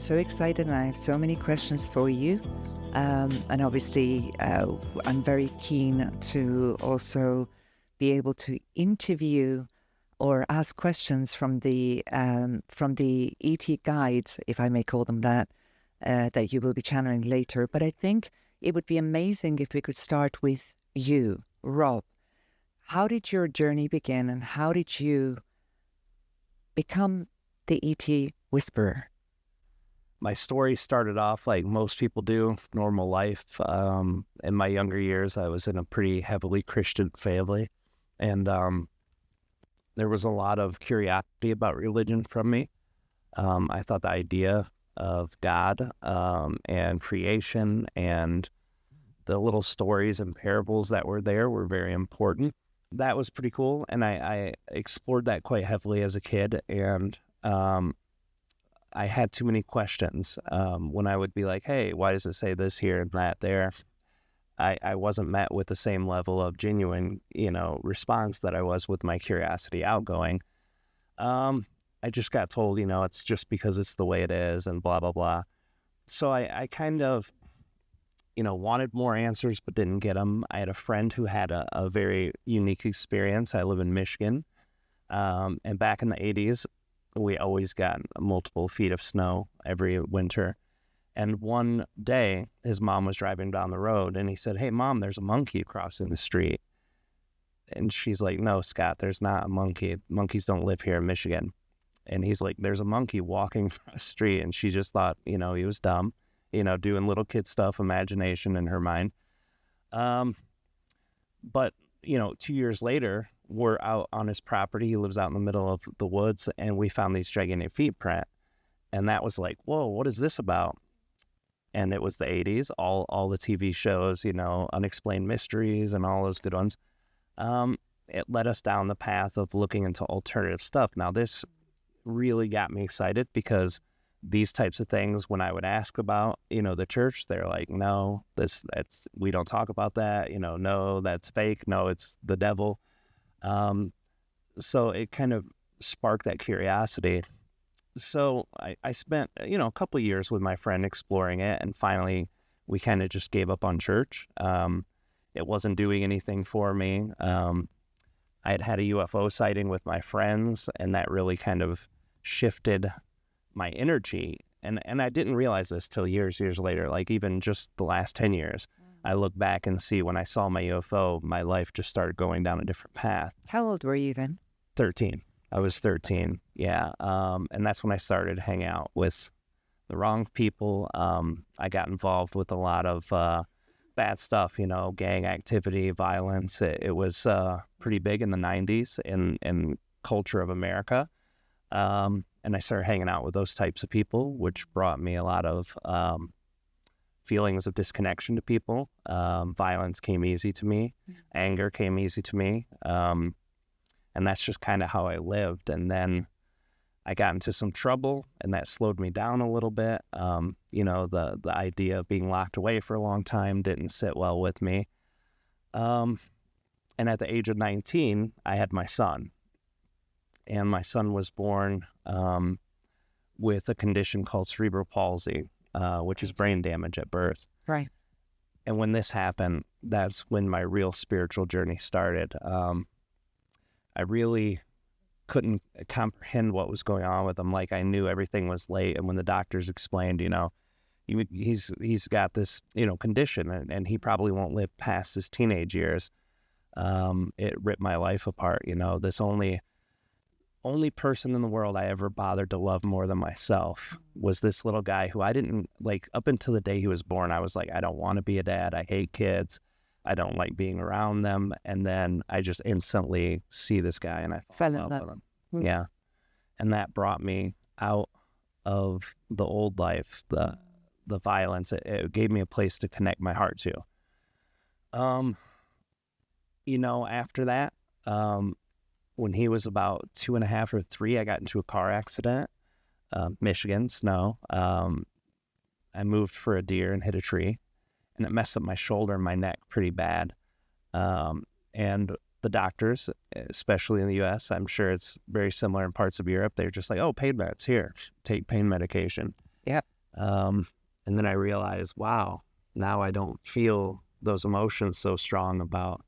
so excited and I have so many questions for you. And obviously, I'm very keen to also be able to interview or ask questions from the ET guides, if I may call them that you will be channeling later. But I think it would be amazing if we could start with you, Rob. How did your journey begin, and how did you become the ET whisperer? My story started off like most people do, normal life. In my younger years, I was in a pretty heavily Christian family, and there was a lot of curiosity about religion from me. I thought the idea of God and creation and the little stories and parables that were there were very important. That was pretty cool, and I explored that quite heavily as a kid, and I had too many questions. When I would be like, hey, why does it say this here and that there? I wasn't met with the same level of genuine, response that I was with my curiosity outgoing. I just got told, it's just because it's the way it is and blah, blah, blah. So I kind of, wanted more answers but didn't get them. I had a friend who had a very unique experience. I live in Michigan. And back in the 80s, we always got multiple feet of snow every winter. And one day, his mom was driving down the road, and he said, hey, Mom, there's a monkey crossing the street. And she's like, no, Scott, there's not a monkey. Monkeys don't live here in Michigan. And he's like, there's a monkey walking across the street. And she just thought, he was dumb, doing little kid stuff, imagination in her mind. But, 2 years later, we're out on his property. He lives out in the middle of the woods, and we found these gigantic feet print. And that was like, whoa, what is this about? And it was the 80s, all the TV shows, Unexplained Mysteries and all those good ones. It led us down the path of looking into alternative stuff. Now, this really got me excited because these types of things, when I would ask about, the church, they're like, no, that's we don't talk about that. No, that's fake. No, it's the devil. So it kind of sparked that curiosity. So I spent, a couple of years with my friend exploring it, and finally we kind of just gave up on church. It wasn't doing anything for me. I had a UFO sighting with my friends, and that really kind of shifted my energy. And I didn't realize this till years later, like even just the last 10 years. I look back and see when I saw my UFO, my life just started going down a different path. How old were you then? 13. I was 13, yeah. And that's when I started hanging out with the wrong people. I got involved with a lot of bad stuff, gang activity, violence. It was pretty big in the 90s in culture of America. And I started hanging out with those types of people, which brought me a lot of feelings of disconnection to people. Violence came easy to me. Anger came easy to me. And that's just kind of how I lived. And then I got into some trouble, and that slowed me down a little bit. The idea of being locked away for a long time didn't sit well with me. And at the age of 19, I had my son. And my son was born with a condition called cerebral palsy, which is brain damage at birth. Right. And when this happened, that's when my real spiritual journey started. I really couldn't comprehend what was going on with him. Like, I knew everything was late. And when the doctors explained, he's got this, condition, and he probably won't live past his teenage years. It ripped my life apart. This only person in the world I ever bothered to love more than myself was this little guy who I didn't like. Up until the day he was born, I was like, I don't want to be a dad. I hate kids. I don't like being around them. And then I just instantly see this guy, and I fell in love with him. Mm-hmm. Yeah. And that brought me out of the old life, the violence. It gave me a place to connect my heart to. After that, when he was about 2.5 or 3, I got into a car accident, Michigan, snow. I moved for a deer and hit a tree, and it messed up my shoulder and my neck pretty bad. And the doctors, especially in the U.S., I'm sure it's very similar in parts of Europe, they're just like, oh, pain meds, here, take pain medication. Yep. And then I realized, wow, now I don't feel those emotions so strong about,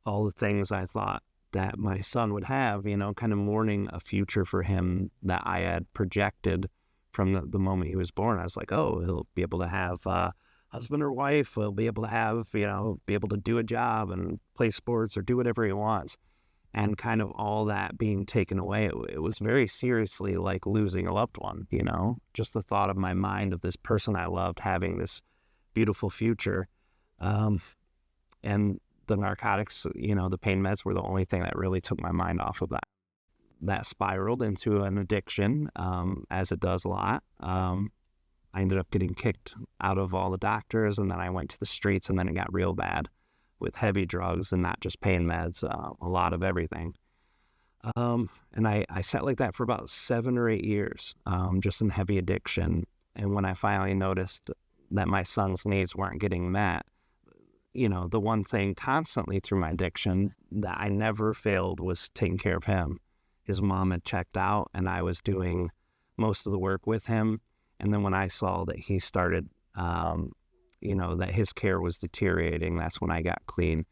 all the things I thought that my son would have, kind of mourning a future for him that I had projected from the moment he was born. I was like, oh, he'll be able to have a husband or wife, he'll be able to have, be able to do a job and play sports or do whatever he wants. And kind of all that being taken away, it was very seriously like losing a loved one, just the thought of my mind of this person I loved having this beautiful future. And the narcotics, the pain meds were the only thing that really took my mind off of that. That spiraled into an addiction, as it does a lot. I ended up getting kicked out of all the doctors, and then I went to the streets, and then it got real bad with heavy drugs and not just pain meds, a lot of everything. And I sat like that for about 7 or 8 years, just in heavy addiction. And when I finally noticed that my son's needs weren't getting met, the one thing constantly through my addiction that I never failed was taking care of him. His mom had checked out, and I was doing most of the work with him. And then when I saw that he started, that his care was deteriorating, that's when I got clean.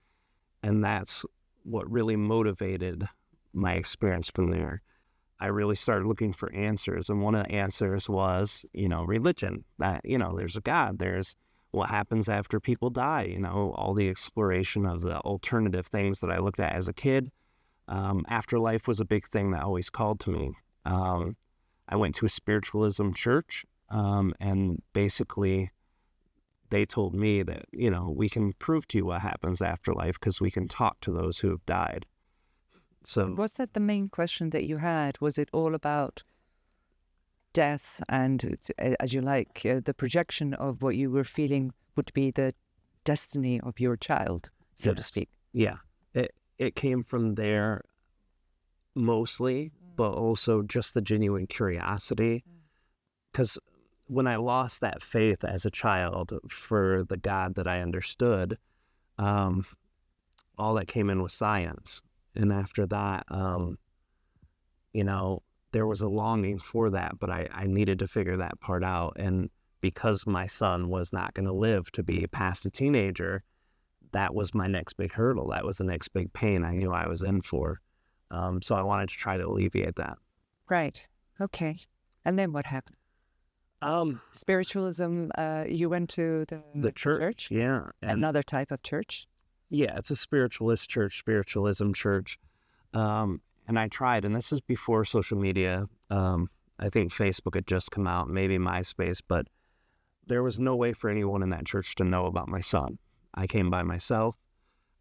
And that's what really motivated my experience from there. I really started looking for answers. And one of the answers was, religion. That, there's a God, there's what happens after people die, all the exploration of the alternative things that I looked at as a kid. Afterlife was a big thing that always called to me. I went to a spiritualism church, and basically they told me that, we can prove to you what happens after life because we can talk to those who have died. So was that the main question that you had? Was it all about death and, as you like, the projection of what you were feeling would be the destiny of your child, so to speak? Yeah. It came from there mostly, but also just the genuine curiosity. Because when I lost that faith as a child for the God that I understood, all that came in was science. And after that, there was a longing for that, but I needed to figure that part out. And because my son was not going to live to be past a teenager, that was my next big hurdle. That was the next big pain I knew I was in for. So I wanted to try to alleviate that. Right. Okay. And then what happened? Spiritualism, you went to the church? Yeah. Another type of church? Yeah, it's a spiritualist church, spiritualism church. And I tried, and this is before social media. I think Facebook had just come out, maybe MySpace, but there was no way for anyone in that church to know about my son. I came by myself.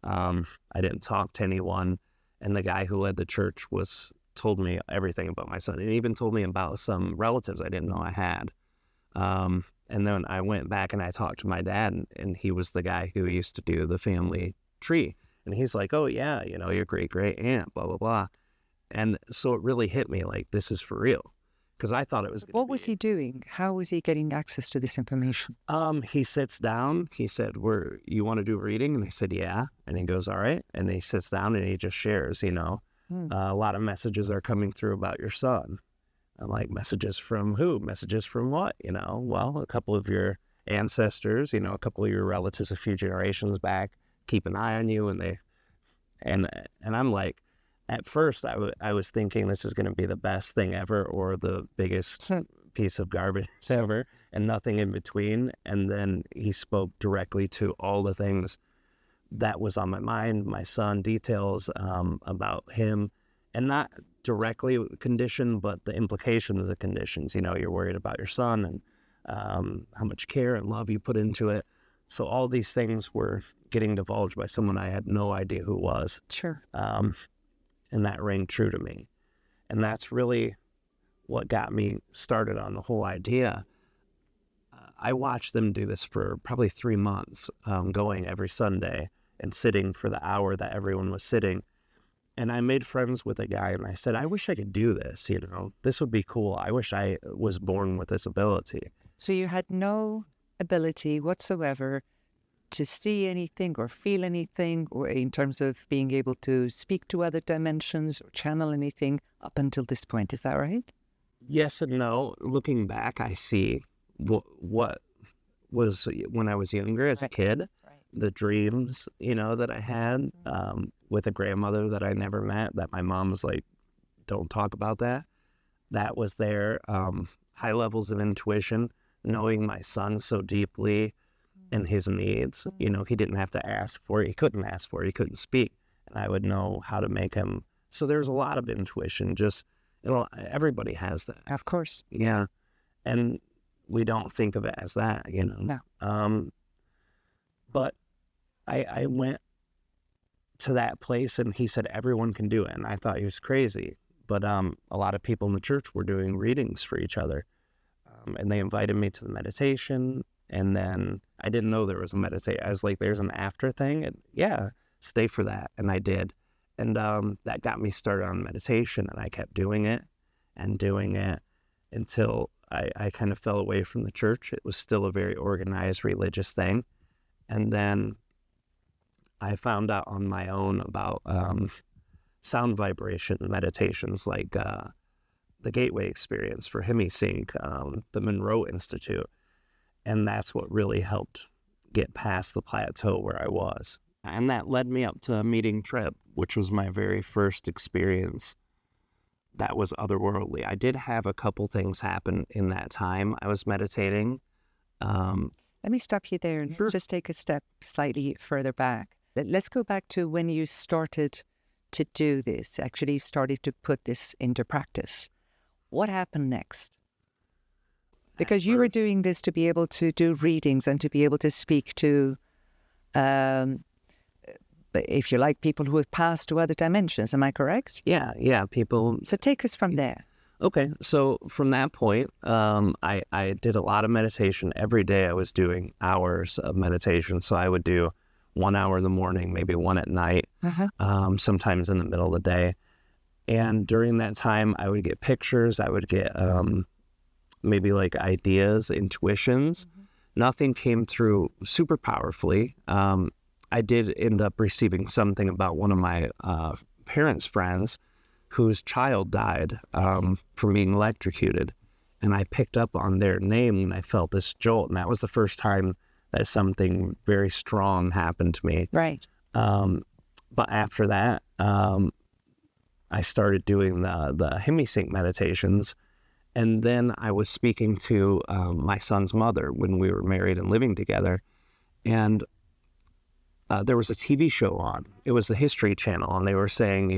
I didn't talk to anyone. And the guy who led the church told me everything about my son, and even told me about some relatives I didn't know I had. And then I went back and I talked to my dad, and he was the guy who used to do the family tree. And he's like, oh yeah, your great aunt, blah, blah, blah. And so it really hit me like, this is for real. Because I thought it was. What was he doing? How was he getting access to this information? He sits down. He said, you want to do a reading? And they said, yeah. And he goes, all right. And he sits down and he just shares, a lot of messages are coming through about your son. I'm like, messages from who? Messages from what? Well, a couple of your ancestors, a couple of your relatives a few generations back, keep an eye on you. And I'm like, at first I was thinking this is going to be the best thing ever or the biggest piece of garbage ever and nothing in between. And then he spoke directly to all the things that was on my mind, my son, details about him, and not directly condition, but the implications of the conditions. You're worried about your son and how much care and love you put into it. So all these things were getting divulged by someone I had no idea who was. Sure. And that rang true to me. And that's really what got me started on the whole idea. I watched them do this for probably 3 months, going every Sunday and sitting for the hour that everyone was sitting. And I made friends with a guy, and I said, I wish I could do this, This would be cool. I wish I was born with this ability. So you had no ability whatsoever to see anything or feel anything, or in terms of being able to speak to other dimensions or channel anything up until this point. Is that right? Yes and no. Looking back, I see what was when I was younger as a kid, the dreams, that I had with a grandmother that I never met, that my mom was like, don't talk about that. That was there. High levels of intuition, knowing my son so deeply and his needs. He didn't have to ask for it. He couldn't ask for it. He couldn't speak. And I would know how to make him. So there's a lot of intuition. Just, everybody has that. Of course. Yeah. And we don't think of it as that, No. But I went to that place and he said, everyone can do it. And I thought he was crazy. But a lot of people in the church were doing readings for each other. And they invited me to the meditation. And then I didn't know there was a meditation. I was like, there's an after thing. And yeah, stay for that. And I did. And that got me started on meditation. And I kept doing it until I kind of fell away from the church. It was still a very organized religious thing. And then I found out on my own about sound vibration meditations, like the Gateway Experience for Hemisync, the Monroe Institute. And that's what really helped get past the plateau where I was. And that led me up to meeting Treb, which was my very first experience that was otherworldly. I did have a couple things happen in that time I was meditating. Let me stop you there and Sure. just take a step slightly further back. Let's go back to when you started to do this, actually started to put this into practice. What happened next? Because you were doing this to be able to do readings and to be able to speak to, if you like, people who have passed to other dimensions. Am I correct? Yeah, people. So take us from there. Okay, so from that point, I did a lot of meditation. Every day I was doing hours of meditation. So I would do 1 hour in the morning, maybe one at night, sometimes in the middle of the day. And during that time, I would get pictures. I would get maybe like ideas, intuitions. Nothing came through super powerfully. I did end up receiving something about one of my parents' friends whose child died from being electrocuted. And I picked up on their name and I felt this jolt. And that was the first time that something very strong happened to me. Right. But after that, I started doing the Hemisync meditations. And then I was speaking to my son's mother when we were married and living together. And there was a TV show on. It was the History Channel. And they were saying,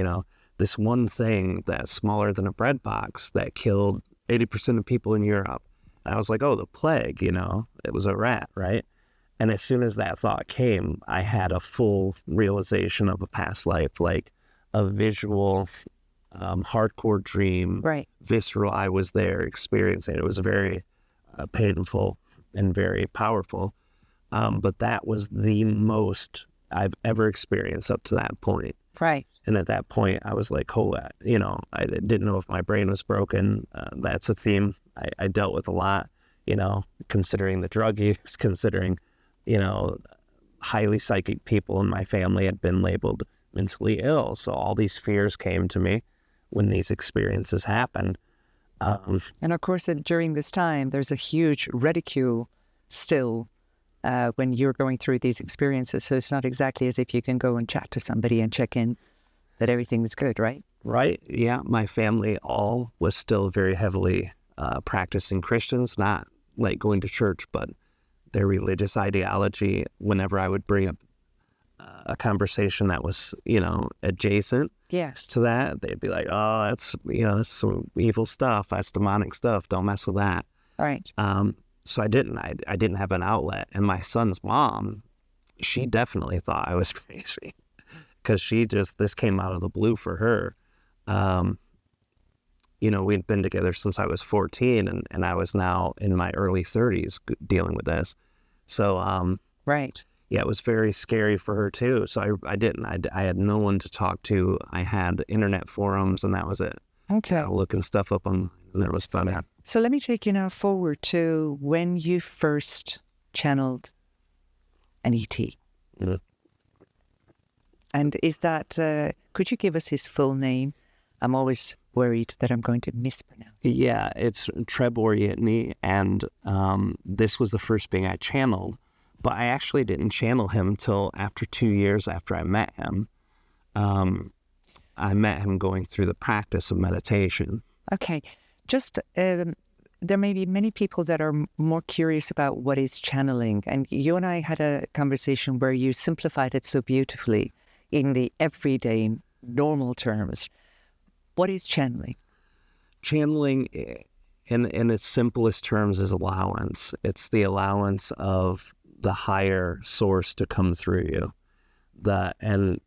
this one thing that's smaller than a bread box that killed 80% of people in Europe. And I was like, oh, the plague, it was a rat, right? And as soon as that thought came, I had a full realization of a past life, like a visual, hardcore dream, Right. visceral. I was there experiencing it. It was very painful and very powerful. But that was the most I've ever experienced up to that point. Right. And at that point, I was like, oh, I didn't know if my brain was broken. That's a theme I dealt with a lot, considering the drug use, considering, highly psychic people in my family had been labeled mentally ill. So all these fears came to me when these experiences happened. And of course, during this time, there's a huge ridicule still when you're going through these experiences. So it's not exactly as if you can go and chat to somebody and check in that everything is good, right? Right. Yeah. My family all was still very heavily practicing Christians, not like going to church, but their religious ideology. Whenever I would bring up a conversation that was, adjacent Yes. to that, they'd be like, oh, that's some evil stuff. That's demonic stuff. Don't mess with that. All right. So I didn't have an outlet. And my son's mom, she definitely thought I was crazy because this came out of the blue for her. We'd been together since I was 14 and I was now in my early 30s dealing with this. So, Right. yeah, it was very scary for her too. So I had no one to talk to. I had internet forums and that was it. Okay. Looking stuff up on, and that was about it. So let me take you now forward to when you first channeled an ET. Mm-hmm. And is that, could you give us his full name I'm always worried that I'm going to mispronounce. Yeah, it's Treb or Yit-Ne, and this was the first being I channeled, but I actually didn't channel him till after 2 years after I met him. I met him going through the practice of meditation. Okay, just there may be many people that are more curious about what is channeling, and you and I had a conversation where you simplified it so beautifully in the everyday, normal terms. What is channeling? Channeling, in its simplest terms, is allowance. It's the allowance of the higher source to come through you. And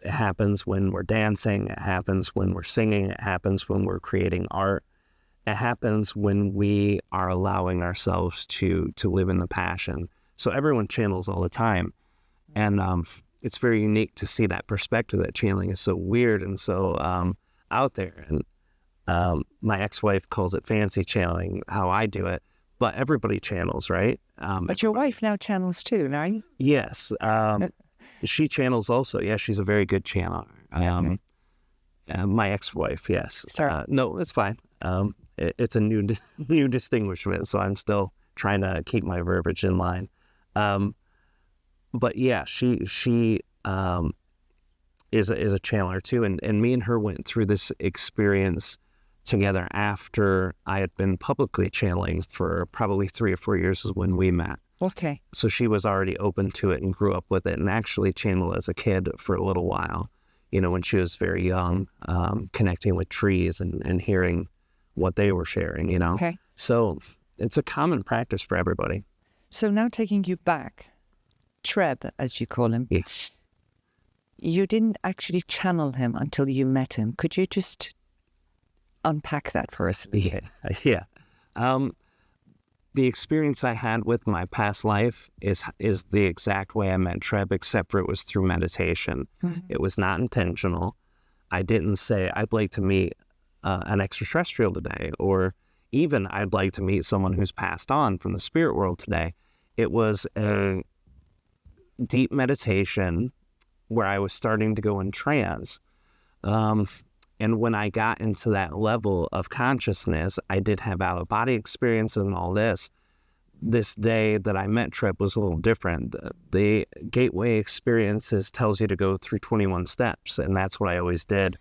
it happens when we're dancing. It happens when we're singing. It happens when we're creating art. It happens when we are allowing ourselves to live in the passion. So everyone channels all the time. And it's very unique to see that perspective, that channeling is so weird and so out there. And my ex-wife calls it fancy channeling, how I do it. But everybody channels, right? But your wife now channels too, right? Yes. She channels also. Yeah, she's a very good channeler. Okay. My ex-wife, yes. Sorry. No, it's fine. It's a new distinguishment, so I'm still trying to keep my verbiage in line. But yeah, she is a channeler too, and me and her went through this experience together after I had been publicly channeling for probably 3 or 4 years is when we met. Okay. So she was already open to it and grew up with it, and actually channeled as a kid for a little while, when she was very young, connecting with trees and hearing what they were sharing, Okay. So it's a common practice for everybody. So now taking you back, Treb, as you call him, Yes. you didn't actually channel him until you met him. Could you just unpack that for us a bit? Yeah. The experience I had with my past life is the exact way I met Treb, except for it was through meditation. Mm-hmm. It was not intentional. I didn't say, I'd like to meet an extraterrestrial today, or even I'd like to meet someone who's passed on from the spirit world today. It was a deep meditation where I was starting to go in trance. And when I got into that level of consciousness, I did have out-of-body experience and all this. This day that I met Treb was a little different. The gateway experiences tells you to go through 21 steps, and that's what I always did.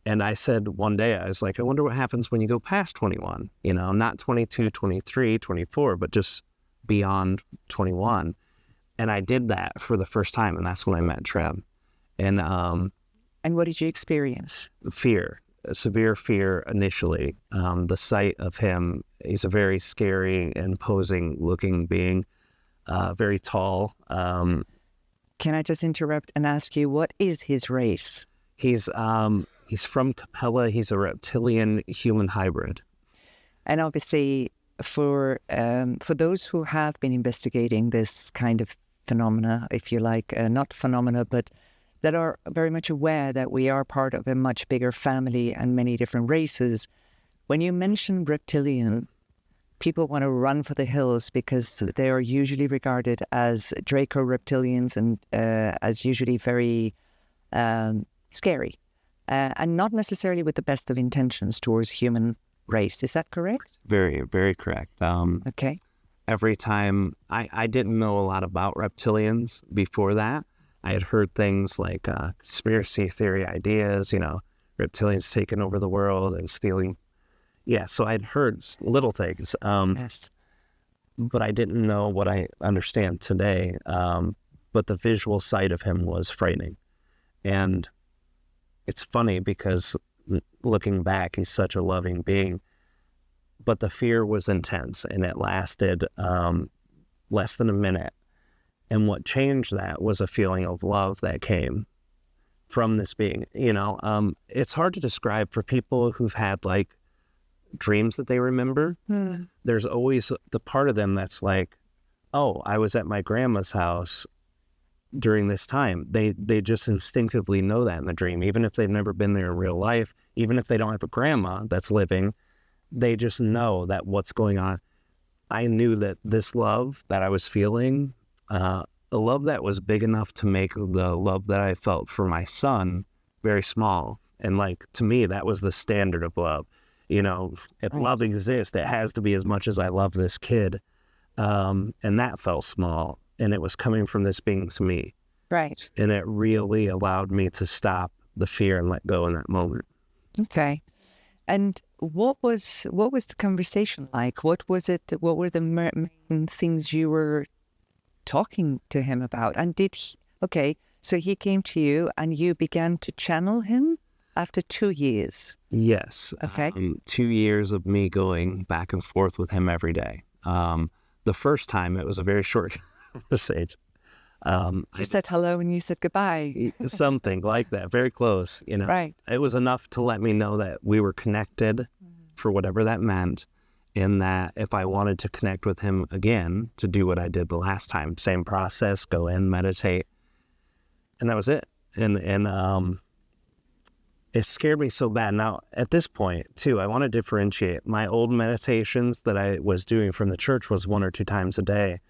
And I said one day, I was like, I wonder what happens when you go past 21, not 22, 23, 24, but just beyond 21. And I did that for the first time, and that's when I met Treb. And what did you experience? Fear, severe fear initially. The sight of him, he's a very scary, imposing looking being, very tall. Can I just interrupt and ask you, what is his race? He's from Capella. He's a reptilian human hybrid. And obviously, for those who have been investigating this kind of phenomena, if you like, not phenomena, but that are very much aware that we are part of a much bigger family and many different races. When you mention reptilian, people want to run for the hills because they are usually regarded as Draco reptilians and as usually very scary and not necessarily with the best of intentions towards human race. Is that correct? Very, very correct. Okay. Every time, I didn't know a lot about reptilians before that. I had heard things like conspiracy theory ideas, reptilians taking over the world and stealing. Yeah, so I'd heard little things, Yes. but I didn't know what I understand today. But the visual sight of him was frightening. And it's funny because looking back, he's such a loving being. But the fear was intense, and it lasted less than a minute. And what changed that was a feeling of love that came from this being. It's hard to describe for people who've had like dreams that they remember. There's always the part of them that's like, oh, I was at my grandma's house during this time. They just instinctively know that in the dream, even if they've never been there in real life, even if they don't have a grandma that's living, they just know that what's going on. I knew that this love that I was feeling, a love that was big enough to make the love that I felt for my son very small. And like, to me, that was the standard of love. You know, if love exists, it has to be as much as I love this kid. And that felt small, and it was coming from this being to me. Right. And it really allowed me to stop the fear and let go in that moment. Okay. And what was the conversation like? What was it? What were the main things you were talking to him about? And so he came to you and you began to channel him after 2 years. Yes. Okay. 2 years of me going back and forth with him every day. The first time, it was a very short conversation. You said hello and you said goodbye. Something like that, very close, you know. Right. It was enough to let me know that we were connected for whatever that meant, and that if I wanted to connect with him again, to do what I did the last time, same process, go in, meditate, and that was it. And it scared me so bad. Now, at this point, too, I want to differentiate. My old meditations that I was doing from the church was 1 or 2 times a day.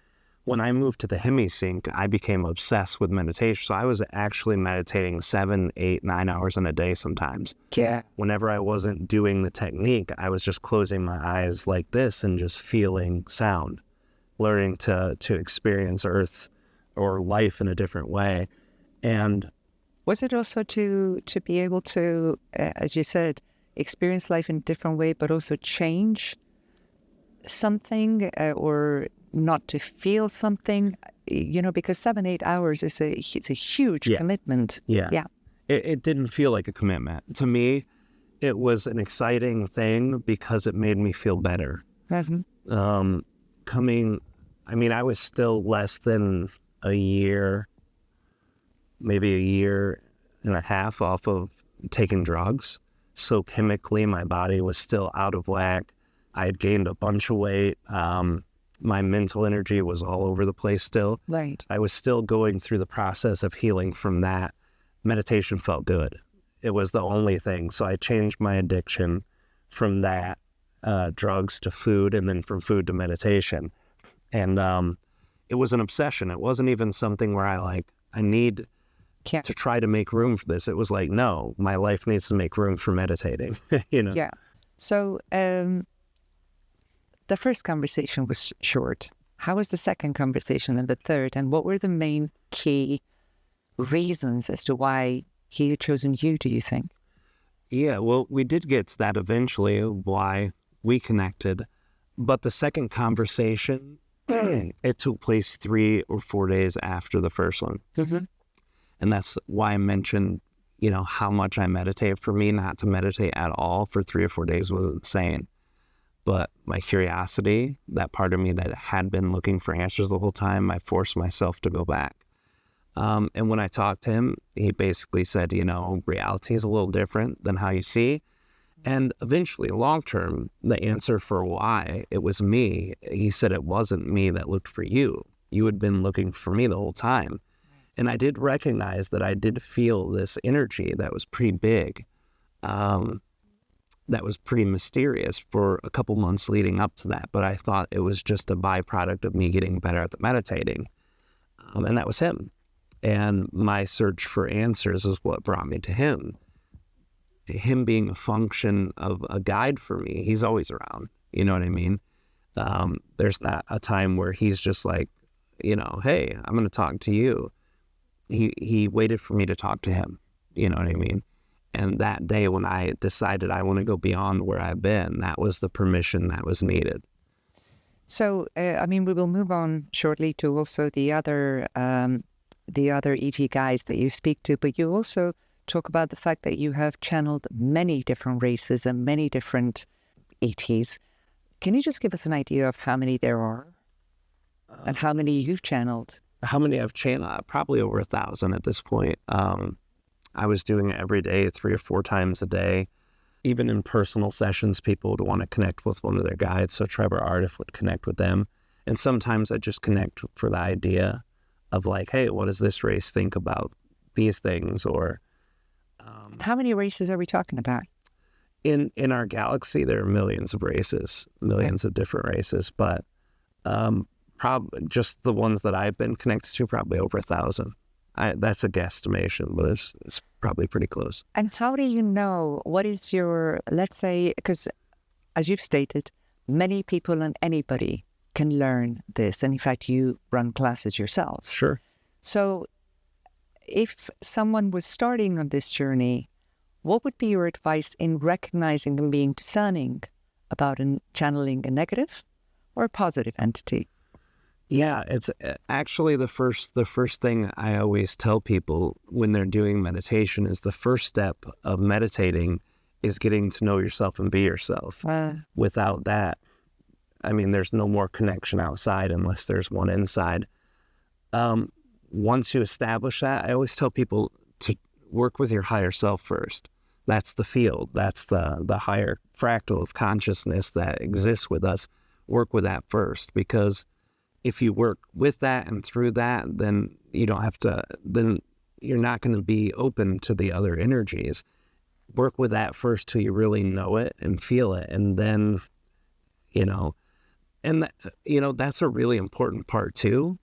When I moved to the hemisync, I became obsessed with meditation. So I was actually meditating 7, 8, 9 hours in a day sometimes. Yeah. Whenever I wasn't doing the technique, I was just closing my eyes like this and just feeling sound, learning to experience Earth or life in a different way. And was it also to be able to, as you said, experience life in a different way, but also change something or not to feel something, you know, because 7, 8 hours is a huge commitment. Yeah. It didn't feel like a commitment. To me, it was an exciting thing because it made me feel better. Mm-hmm. I was still less than a year, maybe a year and a half off of taking drugs. So chemically, my body was still out of whack. I had gained a bunch of weight. My mental energy was all over the place still. Right. I was still going through the process of healing from that. Meditation felt good. It was the only thing. So I changed my addiction from that, drugs to food, and then from food to meditation. And it was an obsession. It wasn't even something where I need to try to make room for this. It was like, no, my life needs to make room for meditating, you know? Yeah. So the first conversation was short. How was the second conversation and the third? And what were the main key reasons as to why he had chosen you, do you think? Yeah, well, we did get to that eventually, why we connected. But the second conversation, it took place 3 or 4 days after the first one. Mm-hmm. And that's why I mentioned, you know, how much I meditate. For me, not to meditate at all for 3 or 4 days was insane. But my curiosity, that part of me that had been looking for answers the whole time, I forced myself to go back. And when I talked to him, he basically said, you know, reality is a little different than how you see. And eventually, long term, the answer for why it was me, he said it wasn't me that looked for you. You had been looking for me the whole time. And I did recognize that I did feel this energy that was pretty big, that was pretty mysterious for a couple months leading up to that. But I thought it was just a byproduct of me getting better at the meditating. And that was him. And my search for answers is what brought me to him. Him being a function of a guide for me. He's always around. You know what I mean? There's not a time where he's just like, you know, hey, I'm going to talk to you. He waited for me to talk to him. You know what I mean? And that day when I decided I want to go beyond where I've been, that was the permission that was needed. So, we will move on shortly to also the other ET guys that you speak to, but you also talk about the fact that you have channeled many different races and many different ETs. Can you just give us an idea of how many there are and how many you've channeled? How many I've channeled? Probably over 1,000 at this point. I was doing it every day, 3 or 4 times a day. Even in personal sessions, people would want to connect with one of their guides. So Treb or Aridif would connect with them. And sometimes I just connect for the idea of like, hey, what does this race think about these things? Or how many races are we talking about? In our galaxy, there are millions of races, millions of different races. But probably just the ones that I've been connected to, probably over 1,000. That's a guesstimation, but it's probably pretty close. And how do you know what is your, let's say, because as you've stated, many people and anybody can learn this. And in fact, you run classes yourselves. Sure. So if someone was starting on this journey, what would be your advice in recognizing and being discerning about channeling a negative or a positive entity? Yeah, it's actually the first thing I always tell people when they're doing meditation is the first step of meditating is getting to know yourself and be yourself. Without that, I mean, there's no more connection outside unless there's one inside. Once you establish that, I always tell people to work with your higher self first. That's the field. That's the higher fractal of consciousness that exists with us. Work with that first, because if you work with that and through that, then you're not going to be open to the other energies. Work with that first till you really know it and feel it. And then, that's a really important part too.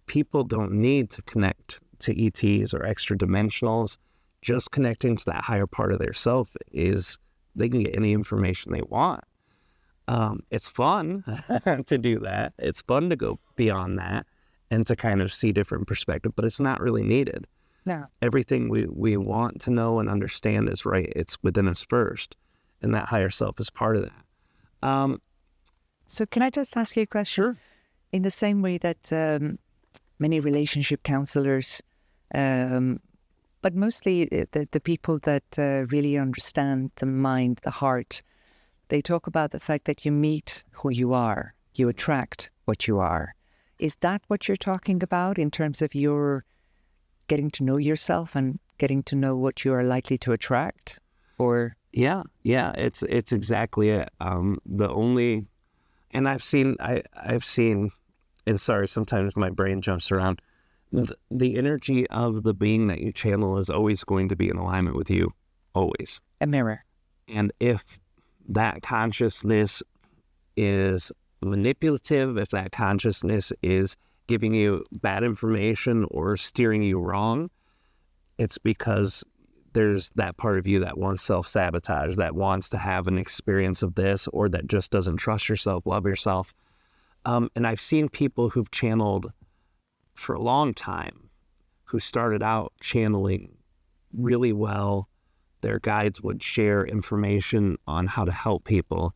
People don't need to connect to ETs or extra dimensionals. Just connecting to that higher part of their self they can get any information they want. It's fun to do that. It's fun to go beyond that and to kind of see different perspective, but it's not really needed. No. Everything we want to know and understand is right. It's within us first, and that higher self is part of that. So can I just ask you a question? Sure. In the same way that many relationship counselors, but mostly the people that really understand the mind, the heart, they talk about the fact that you meet who you are, you attract what you are. Is that what you're talking about in terms of your getting to know yourself and getting to know what you are likely to attract? Or yeah, it's exactly it. And I've seen, and sorry, sometimes my brain jumps around. The energy of the being that you channel is always going to be in alignment with you, always. A mirror. And if that consciousness is manipulative, if that consciousness is giving you bad information or steering you wrong, it's because there's that part of you that wants self-sabotage, that wants to have an experience of this, or that just doesn't trust yourself, love yourself. And I've seen people who've channeled for a long time, who started out channeling really well. Their guides would share information on how to help people.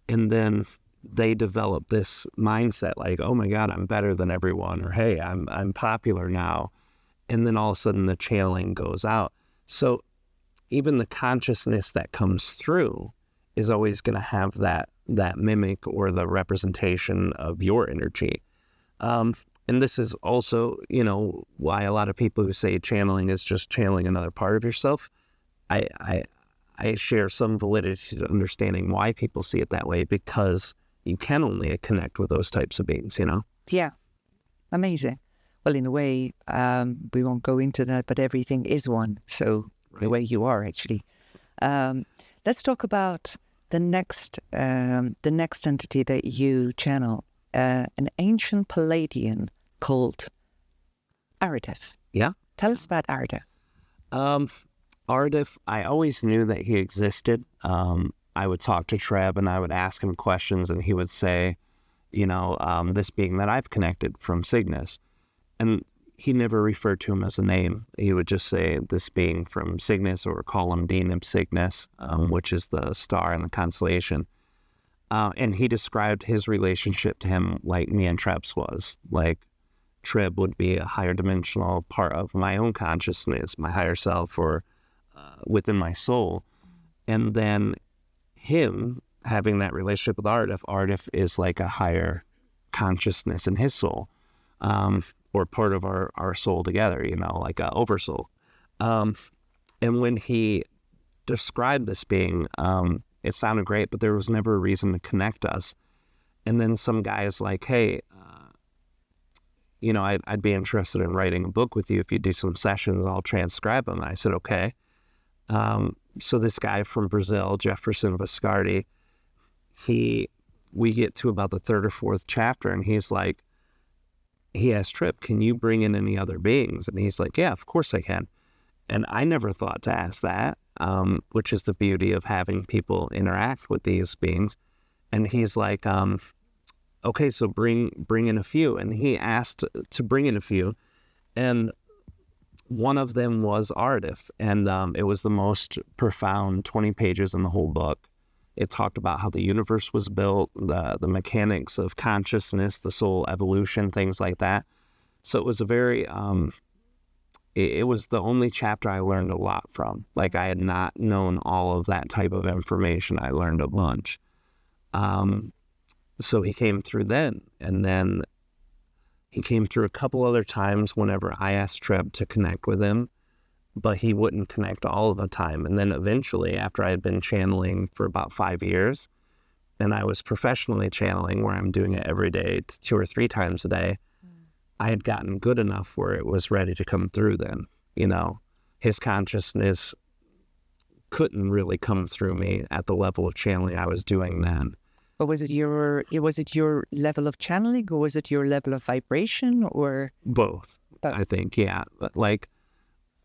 And then they develop this mindset like, oh my God, I'm better than everyone, or hey, I'm popular now. And then all of a sudden the channeling goes out. So even the consciousness that comes through is always going to have that mimic or the representation of your energy. And this is also, why a lot of people who say channeling is just channeling another part of yourself. I share some validity to understanding why people see it that way, because you can only connect with those types of beings, Yeah. Amazing. Well, in a way, we won't go into that, but everything is one. So right. The way you are, actually. Let's talk about the next entity that you channel, an ancient Palladian called Aridif. Yeah. Tell us about Aridif. Aridif, I always knew that he existed. I would talk to Treb and I would ask him questions, and he would say, this being that I've connected from Cygnus. And he never referred to him as a name. He would just say this being from Cygnus, or call him Deneb Cygnus, which is the star in the constellation. And he described his relationship to him like me and Treb's was. Like, Treb would be a higher dimensional part of my own consciousness, my higher self, or within my soul. And then him having that relationship with Aridif is like a higher consciousness in his soul, or part of our soul together, like an oversoul. And when he described this being, it sounded great, but there was never a reason to connect us. And then some guy is like, hey, I'd be interested in writing a book with you. If you do some sessions, I'll transcribe them. And I said, okay. So this guy from Brazil, Jefferson Viscardi, we get to about the third or fourth chapter, and he's like, he asked Treb, can you bring in any other beings? And he's like, yeah, of course I can. And I never thought to ask that, which is the beauty of having people interact with these beings. And he's like, okay, so bring in a few. And he asked to bring in a few. And one of them was Aridif. And it was the most profound 20 pages in the whole book. It talked about how the universe was built, the mechanics of consciousness, the soul evolution, things like that. So it was a very, it was the only chapter I learned a lot from. Like, I had not known all of that type of information. I learned a bunch. So he came through then, and then he came through a couple other times whenever I asked Treb to connect with him, but he wouldn't connect all of the time. And then eventually, after I had been channeling for about 5 years, and I was professionally channeling where I'm doing it every day, 2 or 3 times a day, I had gotten good enough where it was ready to come through then. You know, his consciousness couldn't really come through me at the level of channeling I was doing then. But was it your level of channeling, or was it your level of vibration, or both? I think, yeah. But like,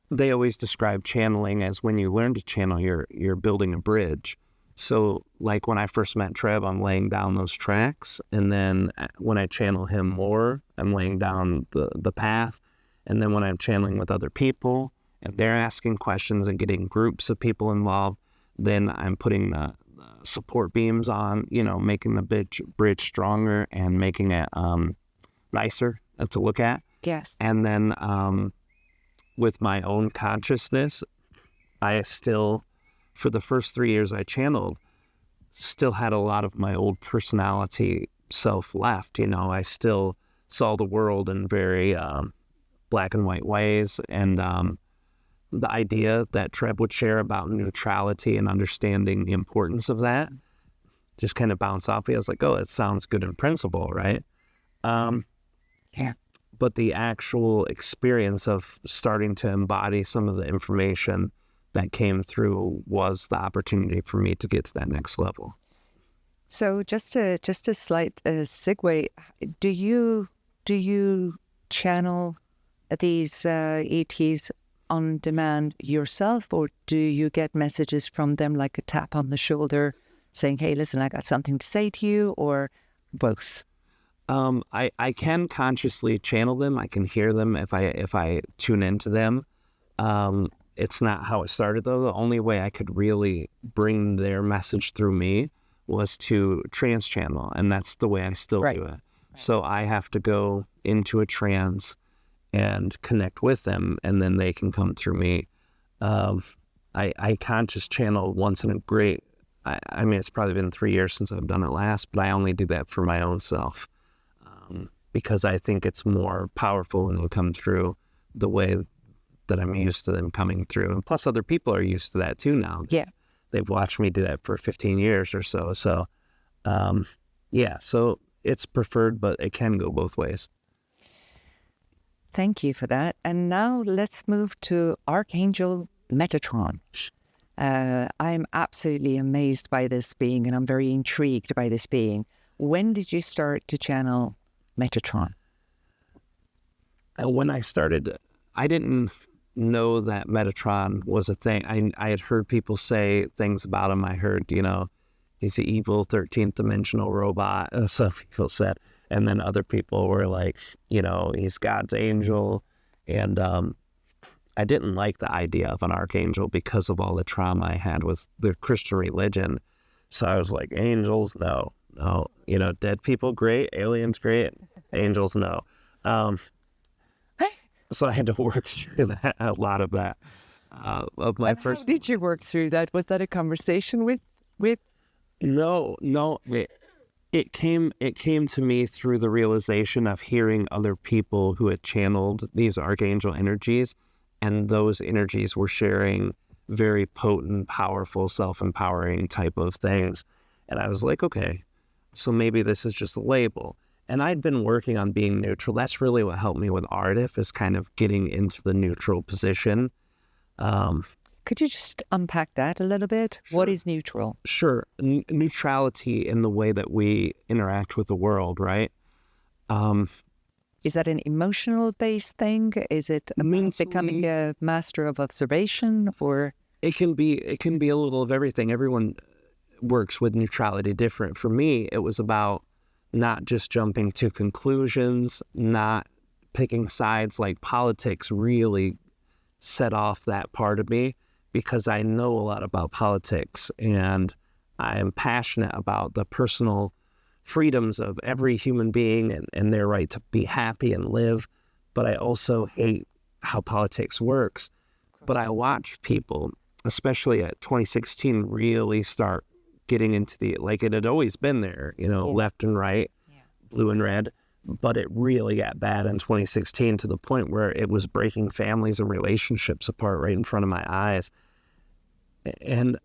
they always describe channeling as when you learn to channel, you're building a bridge. So like when I first met Treb, I'm laying down those tracks, and then when I channel him more, I'm laying down the path. And then when I'm channeling with other people and they're asking questions and getting groups of people involved, then I'm putting the support beams on, you know, making the bridge stronger and making it nicer to look at. Yes. And then with my own consciousness, I still, for the first 3 years I channeled, still had a lot of my old personality self left. You know, I still saw the world in very black and white ways. And the idea that Treb would share about neutrality and understanding the importance of that just kind of bounced off me. I was like, oh, it sounds good in principle, right? Yeah. But the actual experience of starting to embody some of the information that came through was the opportunity for me to get to that next level. So just a slight segue. Do you channel these ETs on demand yourself, or do you get messages from them like a tap on the shoulder saying, hey, listen, I got something to say to you, or both? I can consciously channel them. I can hear them if I tune into them. It's not how it started, though. The only way I could really bring their message through me was to trance channel, and that's the way I still do it. So I have to go into a trance and connect with them, and then they can come through me. I conscious channel once in a great, I mean, it's probably been 3 years since I've done it last, but I only do that for my own self, because I think it's more powerful when it'll come through the way that I'm used to them coming through. And plus other people are used to that too now. Yeah. They've watched me do that for 15 years or so. So, yeah, so it's preferred, but it can go both ways. Thank you for that. And now let's move to Archangel Metatron. I'm absolutely amazed by this being, and I'm very intrigued by this being. When did you start to channel Metatron? When I started, I didn't know that Metatron was a thing. I had heard people say things about him. I heard, you know, he's the evil 13th dimensional robot, some people said. And then other people were like, you know, he's God's angel. And I didn't like the idea of an archangel because of all the trauma I had with the Christian religion. So I was like, angels, no. You know, dead people, great. Aliens, great. Angels, no. So I had to work through that, a lot of that. Of my first. How did you work through that? Was that a conversation with? No. It came to me through the realization of hearing other people who had channeled these archangel energies, and those energies were sharing very potent, powerful, self-empowering type of things. And I was like, okay, so maybe this is just a label. And I'd been working on being neutral. That's really what helped me with Aridif, is kind of getting into the neutral position. Could you just unpack that a little bit? Sure. What is neutral? Sure. Neutrality in the way that we interact with the world, right? Is that an emotional-based thing? Is it becoming a master of observation, or? It can be a little of everything. Everyone works with neutrality different. For me, it was about not just jumping to conclusions, not picking sides. Like politics really set off that part of me, because I know a lot about politics and I am passionate about the personal freedoms of every human being and their right to be happy and live. But I also hate how politics works. But I watched people, especially at 2016, really start getting into like it had always been there, left and right, blue and red. But it really got bad in 2016 to the point where it was breaking families and relationships apart right in front of my eyes. And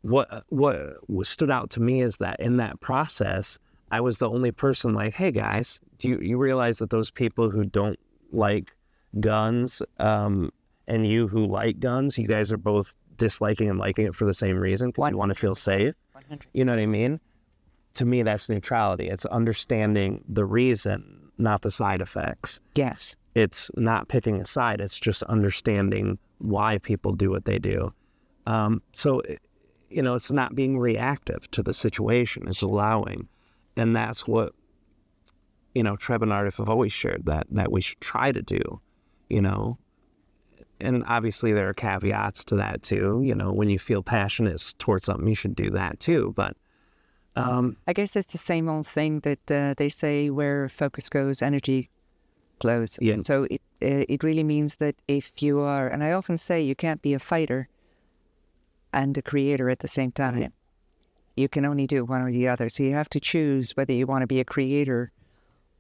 what stood out to me is that in that process, I was the only person like, hey guys, do you realize that those people who don't like guns and you who like guns, you guys are both disliking and liking it for the same reason, because you want to feel safe? 100%. You know what I mean? To me, that's neutrality. It's understanding the reason, not the side effects. Yes. It's not picking a side. It's just understanding why people do what they do. So, it's not being reactive to the situation. It's allowing. And that's what, Treb and Aridif have always shared, that we should try to do, And obviously there are caveats to that too. When you feel passionate towards something, you should do that too. But I guess it's the same old thing that they say, where focus goes, energy flows. Yeah. So it really means that if you are, and I often say you can't be a fighter and a creator at the same time. Mm-hmm. You can only do one or the other. So you have to choose whether you want to be a creator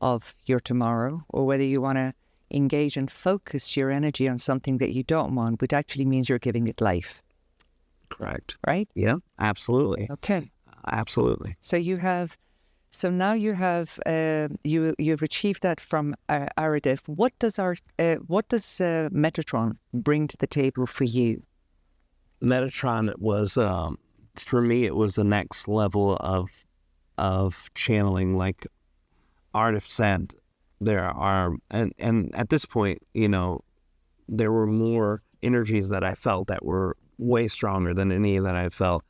of your tomorrow, or whether you want to engage and focus your energy on something that you don't want, which actually means you're giving it life. Correct. Right? Yeah, absolutely. Okay. Absolutely. So now you have you've achieved that from Aridif. What does Metatron bring to the table for you? Metatron was, for me, it was the next level of channeling. Like Aridif said, there are, and at this point, there were more energies that I felt that were way stronger than any that I felt.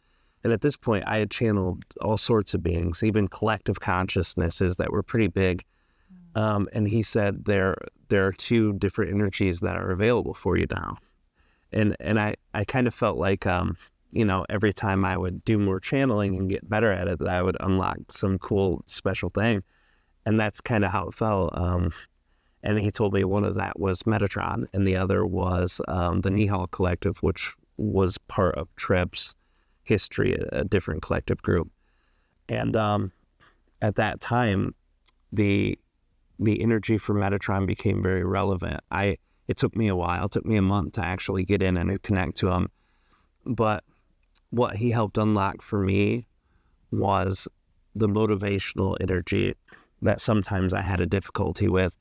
And at this point, I had channeled all sorts of beings, even collective consciousnesses that were pretty big. And he said, there are two different energies that are available for you now. And I kind of felt like, every time I would do more channeling and get better at it, that I would unlock some cool special thing. And that's kind of how it felt. And he told me one of that was Metatron, and the other was the Nihal Collective, which was part of Treb's history, a different collective group. And at that time, the energy for Metatron became very relevant. It took me a while. It took me a month to actually get in and connect to him. But what he helped unlock for me was the motivational energy that sometimes I had a difficulty with.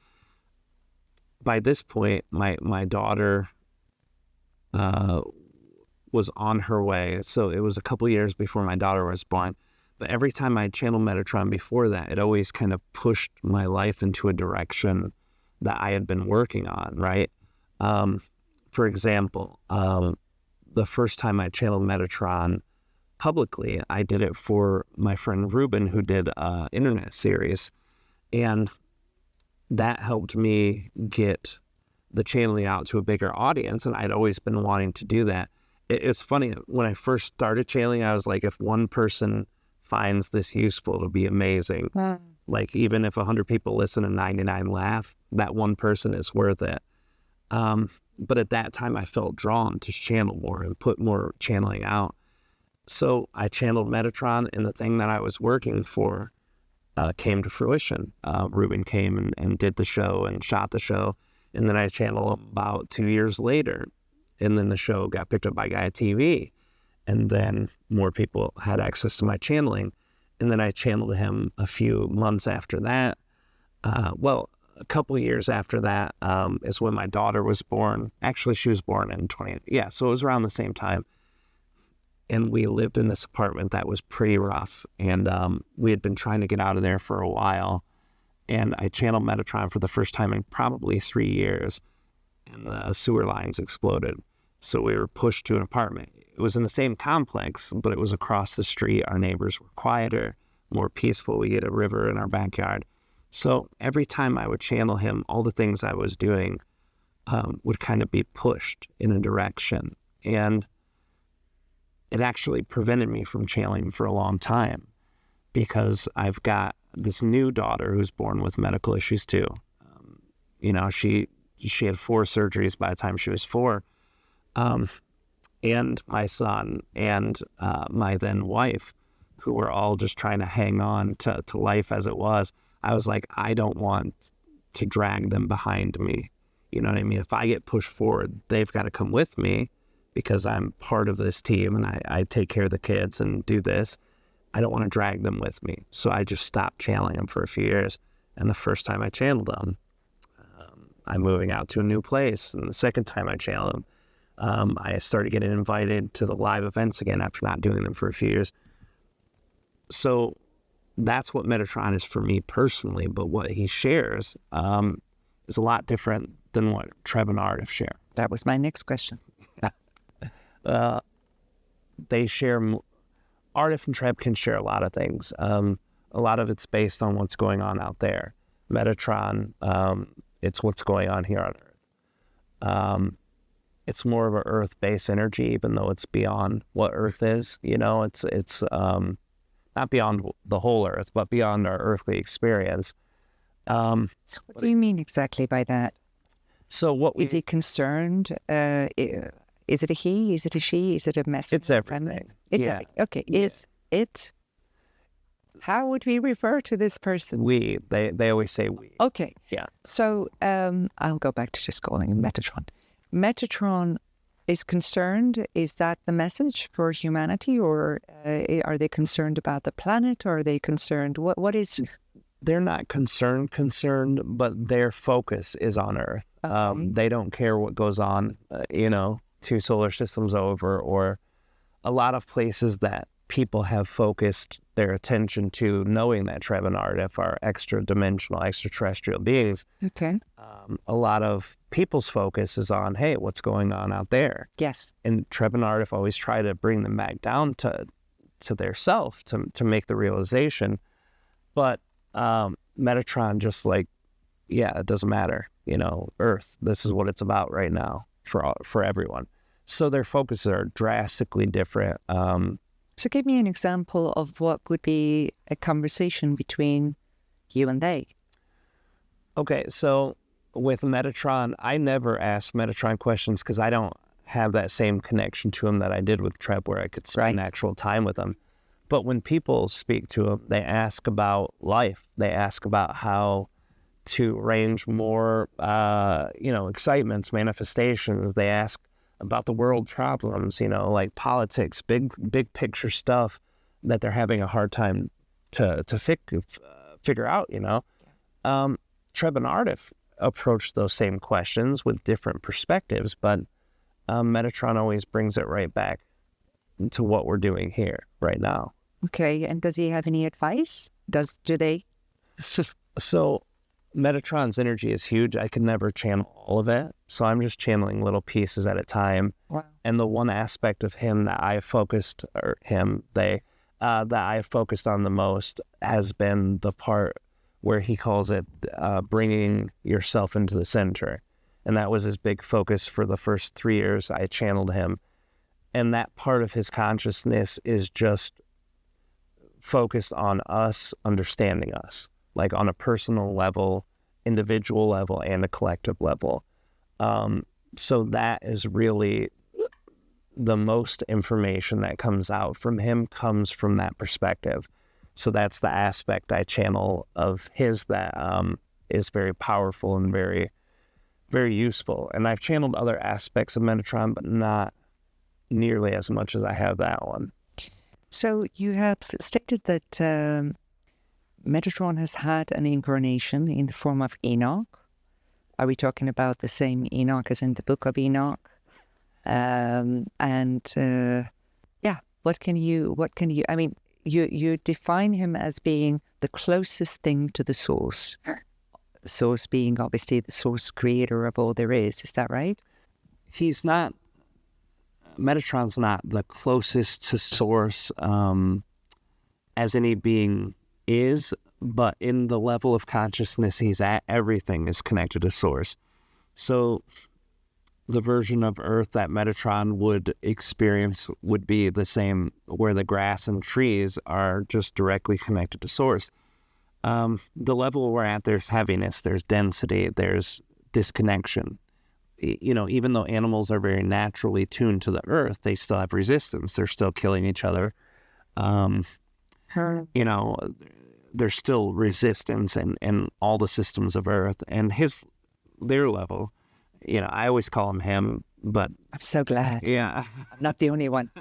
By this point, my daughter was on her way. So it was a couple years before my daughter was born. But every time I channeled Metatron before that, it always kind of pushed my life into a direction that I had been working on, right? For example, the first time I channeled Metatron publicly, I did it for my friend Ruben, who did an internet series. And that helped me get the channeling out to a bigger audience. And I'd always been wanting to do that. It's funny, when I first started channeling, I was like, if one person finds this useful, it'll be amazing. Wow. Like, even if 100 people listen and 99 laugh, that one person is worth it. But at that time, I felt drawn to channel more and put more channeling out. So I channeled Metatron, and the thing that I was working for came to fruition. Ruben came and did the show and shot the show. And then I channeled him about 2 years later. And then the show got picked up by Gaia TV. And then more people had access to my channeling. And then I channeled him a few months after that. A couple of years after that is when my daughter was born. Actually, she was born in so it was around the same time. And we lived in this apartment that was pretty rough. And we had been trying to get out of there for a while. and I channeled Metatron for the first time in probably 3 years, and the sewer lines exploded. So we were pushed to an apartment. It was in the same complex, but it was across the street. Our neighbors were quieter, more peaceful. We had a river in our backyard. So every time I would channel him, all the things I was doing would kind of be pushed in a direction. And it actually prevented me from channeling for a long time, because I've got this new daughter who's born with medical issues too. She had 4 surgeries by the time she was 4. And my son and my then wife, who were all just trying to hang on to life as it was. I was like, I don't want to drag them behind me. You know what I mean? If I get pushed forward, they've got to come with me, because I'm part of this team and I take care of the kids and do this. I don't want to drag them with me. So I just stopped channeling them for a few years. And the first time I channeled them, I'm moving out to a new place. And the second time I channeled them, I started getting invited to the live events again after not doing them for a few years. So that's what Metatron is for me personally. But what he shares is a lot different than what Treb and Aridif share. That was my next question. They share, Aridif and Treb can share a lot of things. A lot of it's based on what's going on out there. Metatron, it's what's going on here on Earth. It's more of an Earth-based energy, even though it's beyond what Earth is. It's not beyond the whole Earth, but beyond our earthly experience. So what do you mean exactly by that? So what is he concerned? Is it a he? Is it a she? Is it a message? It's everything. It's everything. Okay. Yeah. Is it? How would we refer to this person? We. They always say we. Okay. Yeah. So I'll go back to just calling him Metatron. Metatron is concerned. Is that the message for humanity, or are they concerned about the planet? Or are they concerned? What is? They're not concerned, but their focus is on Earth. Okay. They don't care what goes on, 2 solar systems over, or a lot of places that people have focused their attention to, knowing that Treb and Aridif are extra-dimensional, extraterrestrial beings. Okay. A lot of people's focus is on, hey, what's going on out there? Yes. And Treb and Aridif always try to bring them back down to their self, to make the realization. But Metatron just like, yeah, it doesn't matter. Earth, this is what it's about right now for everyone. So their focuses are drastically different. So give me an example of what would be a conversation between you and they. Okay, so with Metatron, I never ask Metatron questions because I don't have that same connection to him that I did with Treb, where I could spend actual time with him. But when people speak to him, they ask about life. They ask about how to arrange more, excitements, manifestations. They ask about the world problems, like politics, big picture stuff that they're having a hard time to figure out. Treb and Aridif approach those same questions with different perspectives, but Metatron always brings it right back to what we're doing here right now. Okay, and does he have any advice? Do they? So Metatron's energy is huge. I could never channel all of it, so I'm just channeling little pieces at a time. Wow. And the one aspect of him that I focused, that I focused on the most has been the part where he calls it bringing yourself into the center. And that was his big focus for the first 3 years I channeled him. And that part of his consciousness is just focused on us understanding us, like on a personal level, individual level, and a collective level. So that is really the most information that comes out from him comes from that perspective. So that's the aspect I channel of his that is very powerful and very, very useful. And I've channeled other aspects of Metatron, but not nearly as much as I have that one. So you have stated that Metatron has had an incarnation in the form of Enoch. Are we talking about the same Enoch as in the Book of Enoch? What can you? I mean, you define him as being the closest thing to the source. Source being obviously the source creator of all there is. Is that right? He's not, Metatron's not the closest to source as any being is, but in the level of consciousness he's at, everything is connected to source. So the version of Earth that Metatron would experience would be the same, where the grass and trees are just directly connected to source. The level we're at, there's heaviness, there's density, there's disconnection. You know, even though animals are very naturally tuned to the earth, they still have resistance. They're still killing each other. You know, there's still resistance in all the systems of earth. And their level, you know, I always call him, but... I'm so glad. Yeah. I'm not the only one.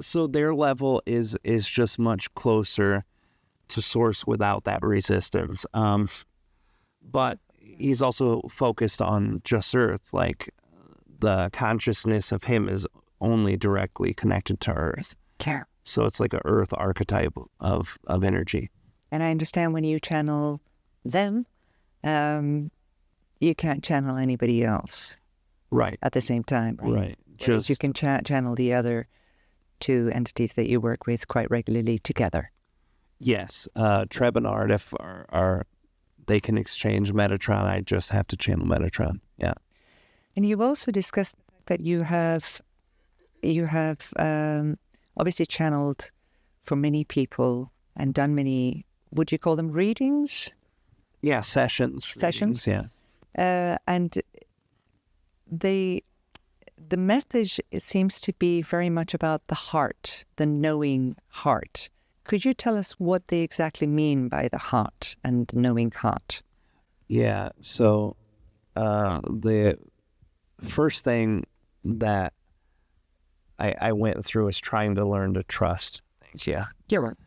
So their level is just much closer to source without that resistance. But he's also focused on just earth, like the consciousness of him is only directly connected to earth. Care. So it's like an earth archetype of energy. And I understand when you channel them, you can't channel anybody else. Right. At the same time. Right. Just you can channel the other two entities that you work with quite regularly together. Yes. Treb and Aridif are they can exchange Metatron. I just have to channel Metatron. Yeah. And you've also discussed the fact that you have obviously channeled for many people and done many, would you call them readings? Yeah, sessions. Sessions? Readings, yeah. And the message seems to be very much about the heart, the knowing heart. Could you tell us what they exactly mean by the heart and knowing heart? Yeah, so the first thing that I went through was trying to learn to trust things. Yeah. You're right.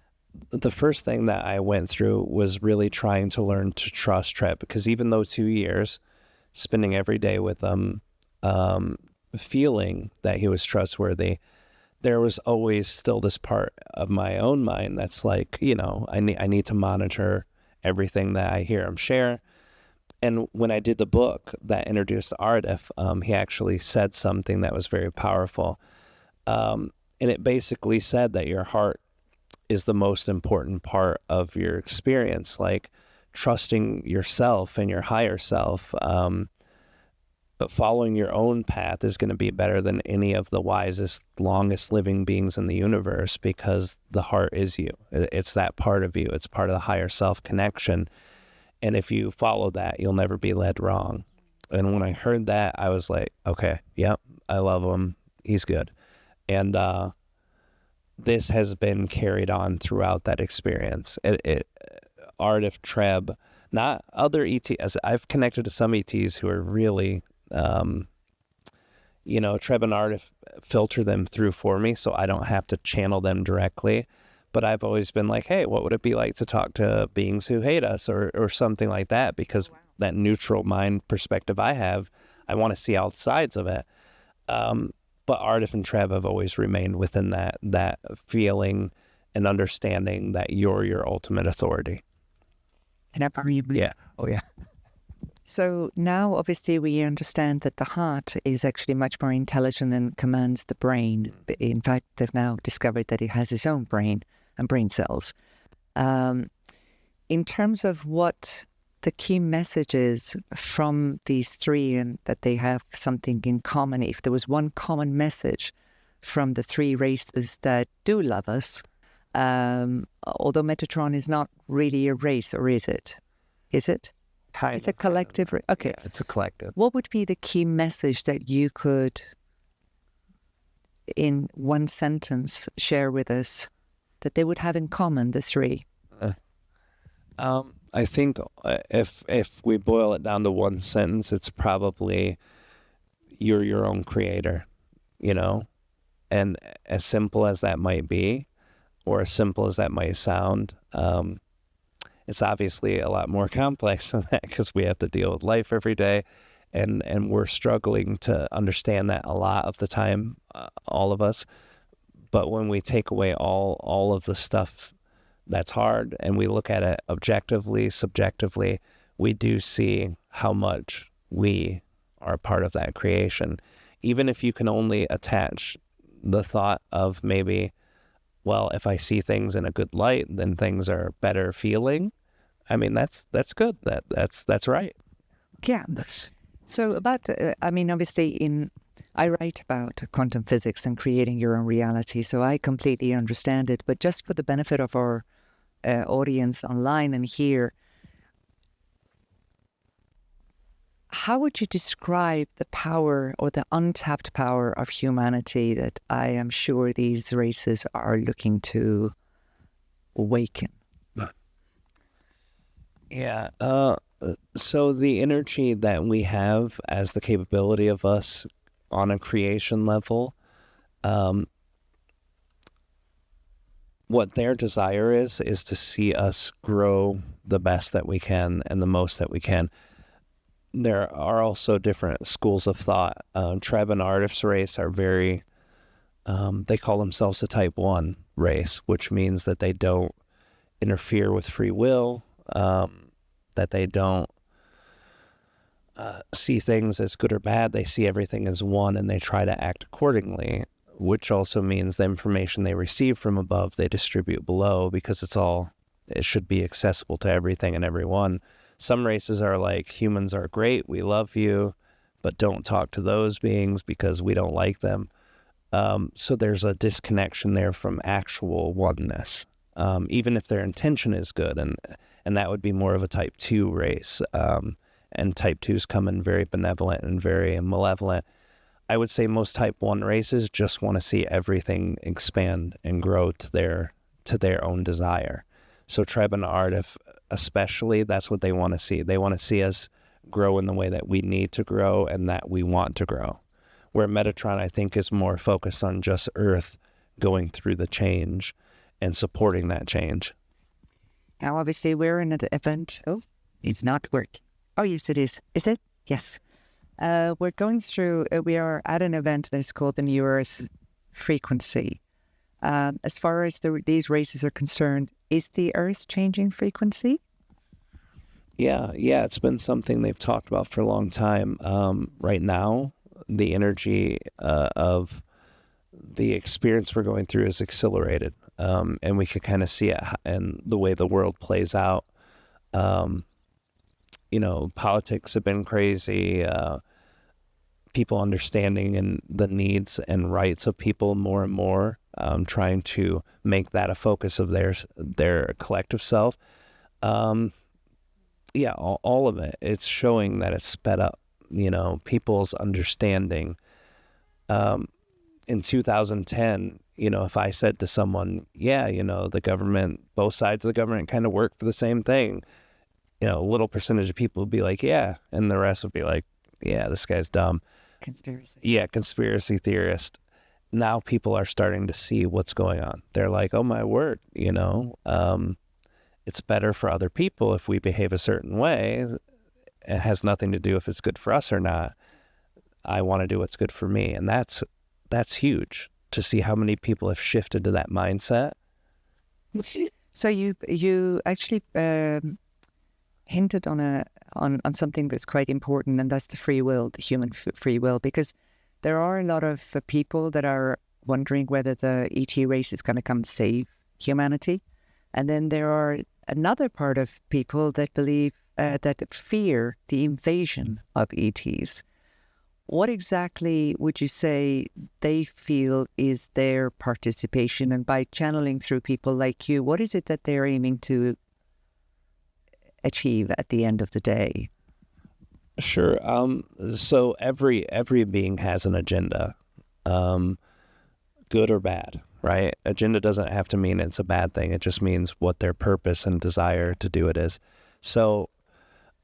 The first thing that I went through was really trying to learn to trust Treb, because even though 2 years, spending every day with him, feeling that he was trustworthy, there was always still this part of my own mind that's like, you know, I need to monitor everything that I hear him share. And when I did the book that introduced Aridif, he actually said something that was very powerful. And it basically said that your heart is the most important part of your experience, like trusting yourself and your higher self. But following your own path is going to be better than any of the wisest, longest living beings in the universe, because the heart is you. It's that part of you. It's part of the higher self connection. And if you follow that, you'll never be led wrong. And when I heard that, I was like, okay, yep, I love him. He's good. And this has been carried on throughout that experience. Aridif, Treb, not other ETs. I've connected to some ETs who are really... you know, Treb and Aridif filter them through for me, so I don't have to channel them directly. But I've always been like, hey, what would it be like to talk to beings who hate us or something like that? Because that neutral mind perspective I have, I want to see all sides of it. But Aridif and Treb have always remained within that feeling and understanding that you're your ultimate authority. And I probably, yeah. Oh, yeah. So now, obviously, we understand that the heart is actually much more intelligent and commands the brain. In fact, they've now discovered that it has its own brain and brain cells. In terms of what the key messages from these three, and that they have something in common, if there was one common message from the three races that do love us, although Metatron is not really a race, or is it? Is it? It's a collective. Okay. Yeah, it's a collective. What would be the key message that you could, in one sentence, share with us that they would have in common, the three? I think if we boil it down to one sentence, it's probably you're your own creator, you know? And as simple as that might be, or as simple as that might sound, it's obviously a lot more complex than that, because we have to deal with life every day, and we're struggling to understand that a lot of the time, all of us. But when we take away all of the stuff that's hard, and we look at it objectively, subjectively, we do see how much we are a part of that creation. Even if you can only attach the thought of maybe, well, if I see things in a good light, then things are better feeling. I mean, that's good. That's right. Yeah. So about, obviously I write about quantum physics and creating your own reality, so I completely understand it. But just for the benefit of our audience online and here, how would you describe the power or the untapped power of humanity that I am sure these races are looking to awaken? Yeah. So the energy that we have as the capability of us on a creation level, what their desire is to see us grow the best that we can and the most that we can. There are also different schools of thought. Treb and Aridif's race are very, they call themselves a type 1 race, which means that they don't interfere with free will, that they don't see things as good or bad. They see everything as one, and they try to act accordingly, which also means the information they receive from above, they distribute below, because it should be accessible to everything and everyone. Some races are like, humans are great, we love you, but don't talk to those beings because we don't like them. So there's a disconnection there from actual oneness, even if their intention is good, and that would be more of a type 2 race. And type 2s come in very benevolent and very malevolent. I would say most type 1 races just want to see everything expand and grow to their own desire. So Treb and Aridif, especially, that's what they want to see. They want to see us grow in the way that we need to grow and that we want to grow. Where Metatron, I think, is more focused on just Earth going through the change and supporting that change. Now, obviously, we're in an event. Oh, it's not working. Oh, yes, it is. Is it? Yes. We're going through, we are at an event that is called the New Earth Frequency. As far as these races are concerned, is the Earth changing frequency? Yeah, it's been something they've talked about for a long time. Right now, the energy of the experience we're going through is accelerated, and we can kind of see it in the way the world plays out. Politics have been crazy, people understanding and the needs and rights of people more and more, trying to make that a focus of their collective self. All of it. It's showing that it's sped up, people's understanding. In 2010, if I said to someone, the government, both sides of the government kind of work for the same thing, a little percentage of people would be like, yeah, and the rest would be like, yeah, this guy's dumb. Conspiracy. Yeah, conspiracy theorist. Now people are starting to see what's going on. They're like, oh my word, it's better for other people if we behave a certain way. It has nothing to do if it's good for us or not. I want to do what's good for me. And that's huge to see how many people have shifted to that mindset. So you actually hinted on something that's quite important, and that's the free will, the human free will, because there are a lot of people that are wondering whether the ET race is going to come save humanity. And then there are another part of people that believe that fear the invasion of ETs. What exactly would you say they feel is their participation? And by channeling through people like you, what is it that they're aiming to achieve at the end of the day? Sure. So every being has an agenda, good or bad, right? Agenda doesn't have to mean it's a bad thing. It just means what their purpose and desire to do it is. So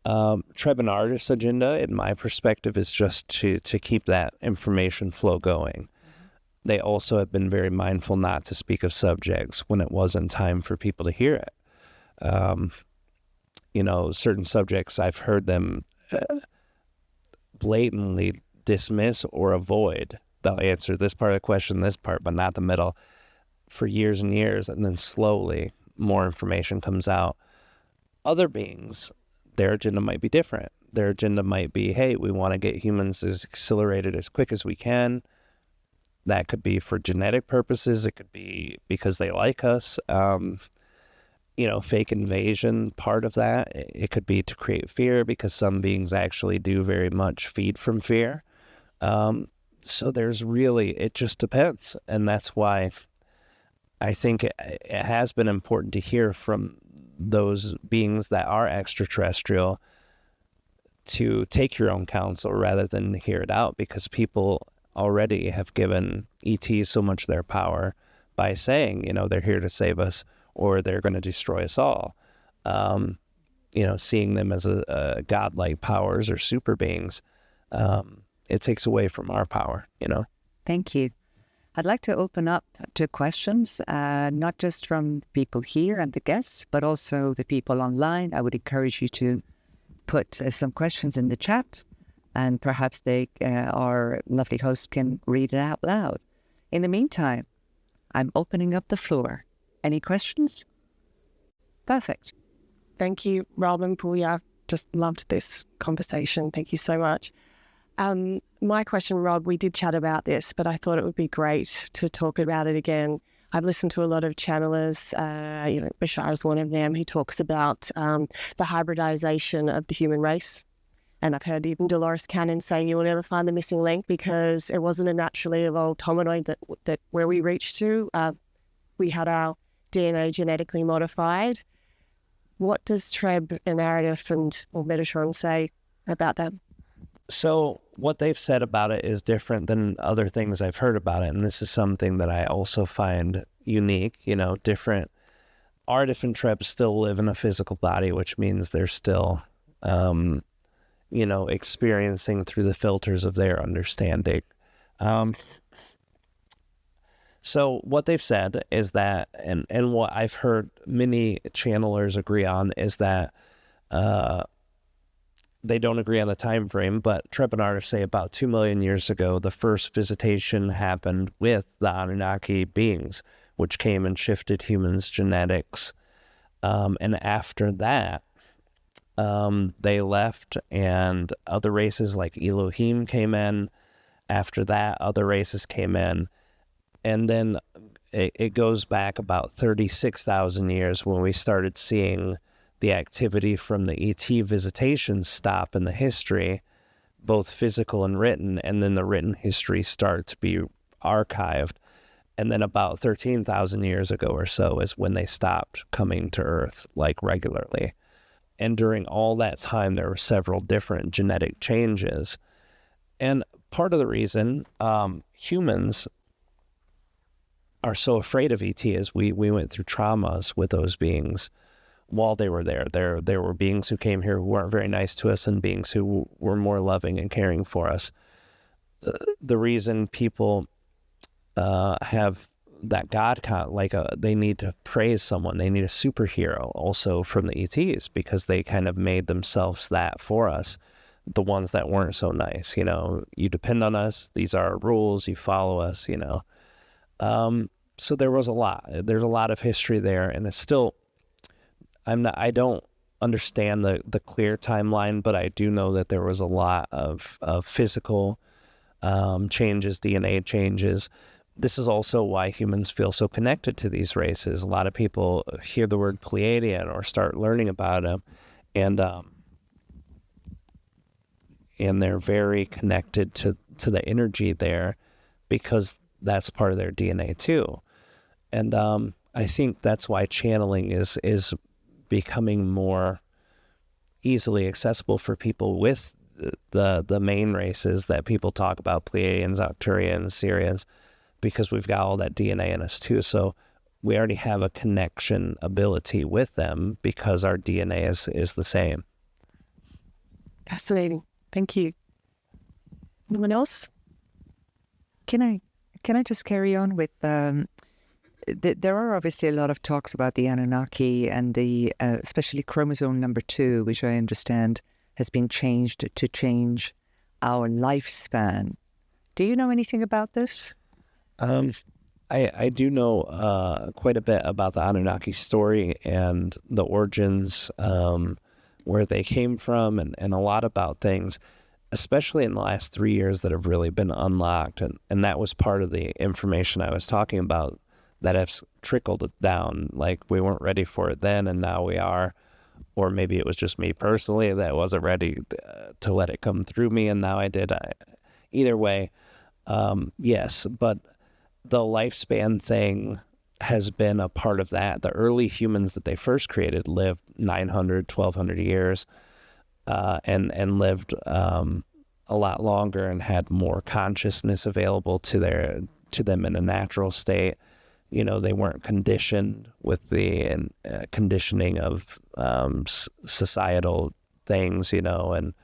Treb and Aridif's agenda, in my perspective, is just to keep that information flow going. Mm-hmm. They also have been very mindful not to speak of subjects when it wasn't time for people to hear it. Certain subjects, I've heard them blatantly dismiss or avoid. They'll answer this part of the question, this part, but not the middle, for years and years. And then slowly, more information comes out. Other beings, their agenda might be different. Their agenda might be, hey, we want to get humans as accelerated as quick as we can. That could be for genetic purposes. It could be because they like us. Fake invasion, part of that. It could be to create fear, because some beings actually do very much feed from fear. So it just depends. And that's why I think it has been important to hear from those beings that are extraterrestrial to take your own counsel rather than hear it out, because people already have given ETs so much of their power by saying, they're here to save us or they're going to destroy us all. Seeing them as a godlike powers or super beings, it takes away from our power, Thank you. I'd like to open up to questions, not just from people here and the guests, but also the people online. I would encourage you to put some questions in the chat, and perhaps our lovely host can read it out loud. In the meantime, I'm opening up the floor. Any questions? Perfect. Thank you, Rob and Pooya. Just loved this conversation. Thank you so much. My question, Rob, we did chat about this, but I thought it would be great to talk about it again. I've listened to a lot of channelers, Bashar is one of them, who talks about the hybridization of the human race. And I've heard even Dolores Cannon saying you will never find the missing link because it wasn't a naturally evolved hominoid that where we reached to. We had our DNA genetically modified. What does Treb and Aridif or Metatron say about that? So what they've said about it is different than other things I've heard about it. And this is something that I also find unique, different. Aridif and Treb still live in a physical body, which means they're still, experiencing through the filters of their understanding. So what they've said is that, and what I've heard many channelers agree on, is that they don't agree on the time frame, but Treb and Aridif say about 2 million years ago, the first visitation happened with the Anunnaki beings, which came and shifted humans' genetics. And after that, they left, and other races like Elohim came in. After that, other races came in. And then it goes back about 36,000 years when we started seeing the activity from the ET visitations stop in the history, both physical and written, and then the written history start to be archived. And then about 13,000 years ago or so is when they stopped coming to Earth regularly. And during all that time, there were several different genetic changes. And part of the reason humans are so afraid of ET is we went through traumas with those beings while they were there. There were beings who came here who weren't very nice to us and beings who were more loving and caring for us. The reason people have that God they need to praise someone, they need a superhero also from the ETs, because they kind of made themselves that for us, the ones that weren't so nice. You depend on us, these are our rules, you follow us. So there's a lot of history there, and it's still, I don't understand the clear timeline, but I do know that there was a lot of physical changes, DNA changes. This is also why humans feel so connected to these races. A lot of people hear the word Pleiadian or start learning about them, and they're very connected to the energy there, because that's part of their DNA too. And I think that's why channeling is becoming more easily accessible for people with the main races that people talk about, Pleiadians, Arcturians, Sirians, because we've got all that DNA in us too. So we already have a connection ability with them because our DNA is the same. Fascinating. Thank you. Anyone else? Can I just carry on with there are obviously a lot of talks about the Anunnaki and the especially chromosome number 2, which I understand has been changed to change our lifespan. Do you know anything about this? I do know quite a bit about the Anunnaki story and the origins, where they came from, and a lot about things, especially in the last 3 years, that have really been unlocked. And that was part of the information I was talking about that has trickled down. Like, we weren't ready for it then, and now we are. Or maybe it was just me personally that wasn't ready to let it come through me, and now I did. Either way, yes, but the lifespan thing has been a part of that. The early humans that they first created lived 900, 1200 years, and lived a lot longer and had more consciousness available to them in a natural state. They weren't conditioned with the conditioning of societal things, and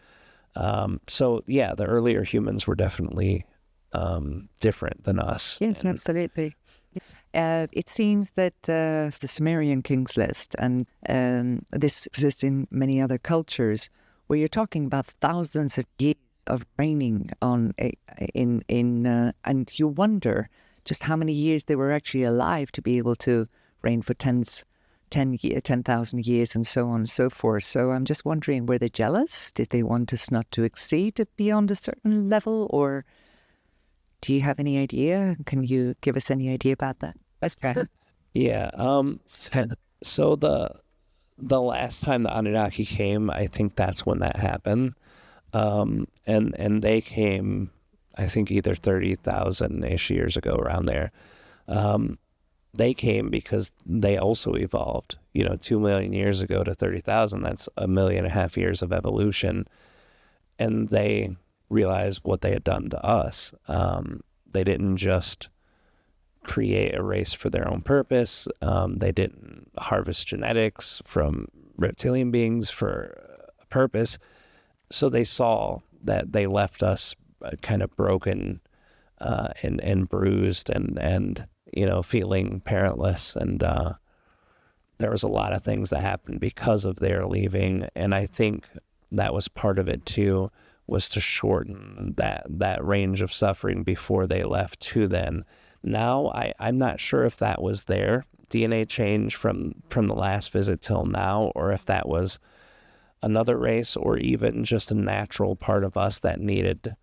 so yeah, the earlier humans were definitely different than us. Yes, absolutely. It seems that the Sumerian kings list, and this exists in many other cultures, where you're talking about thousands of years of reigning on and you wonder just how many years they were actually alive to be able to reign for 10,000 years and so on and so forth. So I'm just wondering, were they jealous? Did they want us not to exceed beyond a certain level? Or do you have any idea? Can you give us any idea about that? Yeah. So the last time the Anunnaki came, I think that's when that happened. And they came, I think, either 30,000-ish years ago, around there. They came because they also evolved. 2 million years ago to 30,000, that's 1.5 million years of evolution. And they realized what they had done to us. They didn't just create a race for their own purpose. They didn't harvest genetics from reptilian beings for a purpose. So they saw that they left us kind of broken and bruised and feeling parentless. And there was a lot of things that happened because of their leaving. And I think that was part of it too, was to shorten that range of suffering before they left to then. Now, I'm not sure if that was their DNA change from the last visit till now, or if that was another race, or even just a natural part of us that needed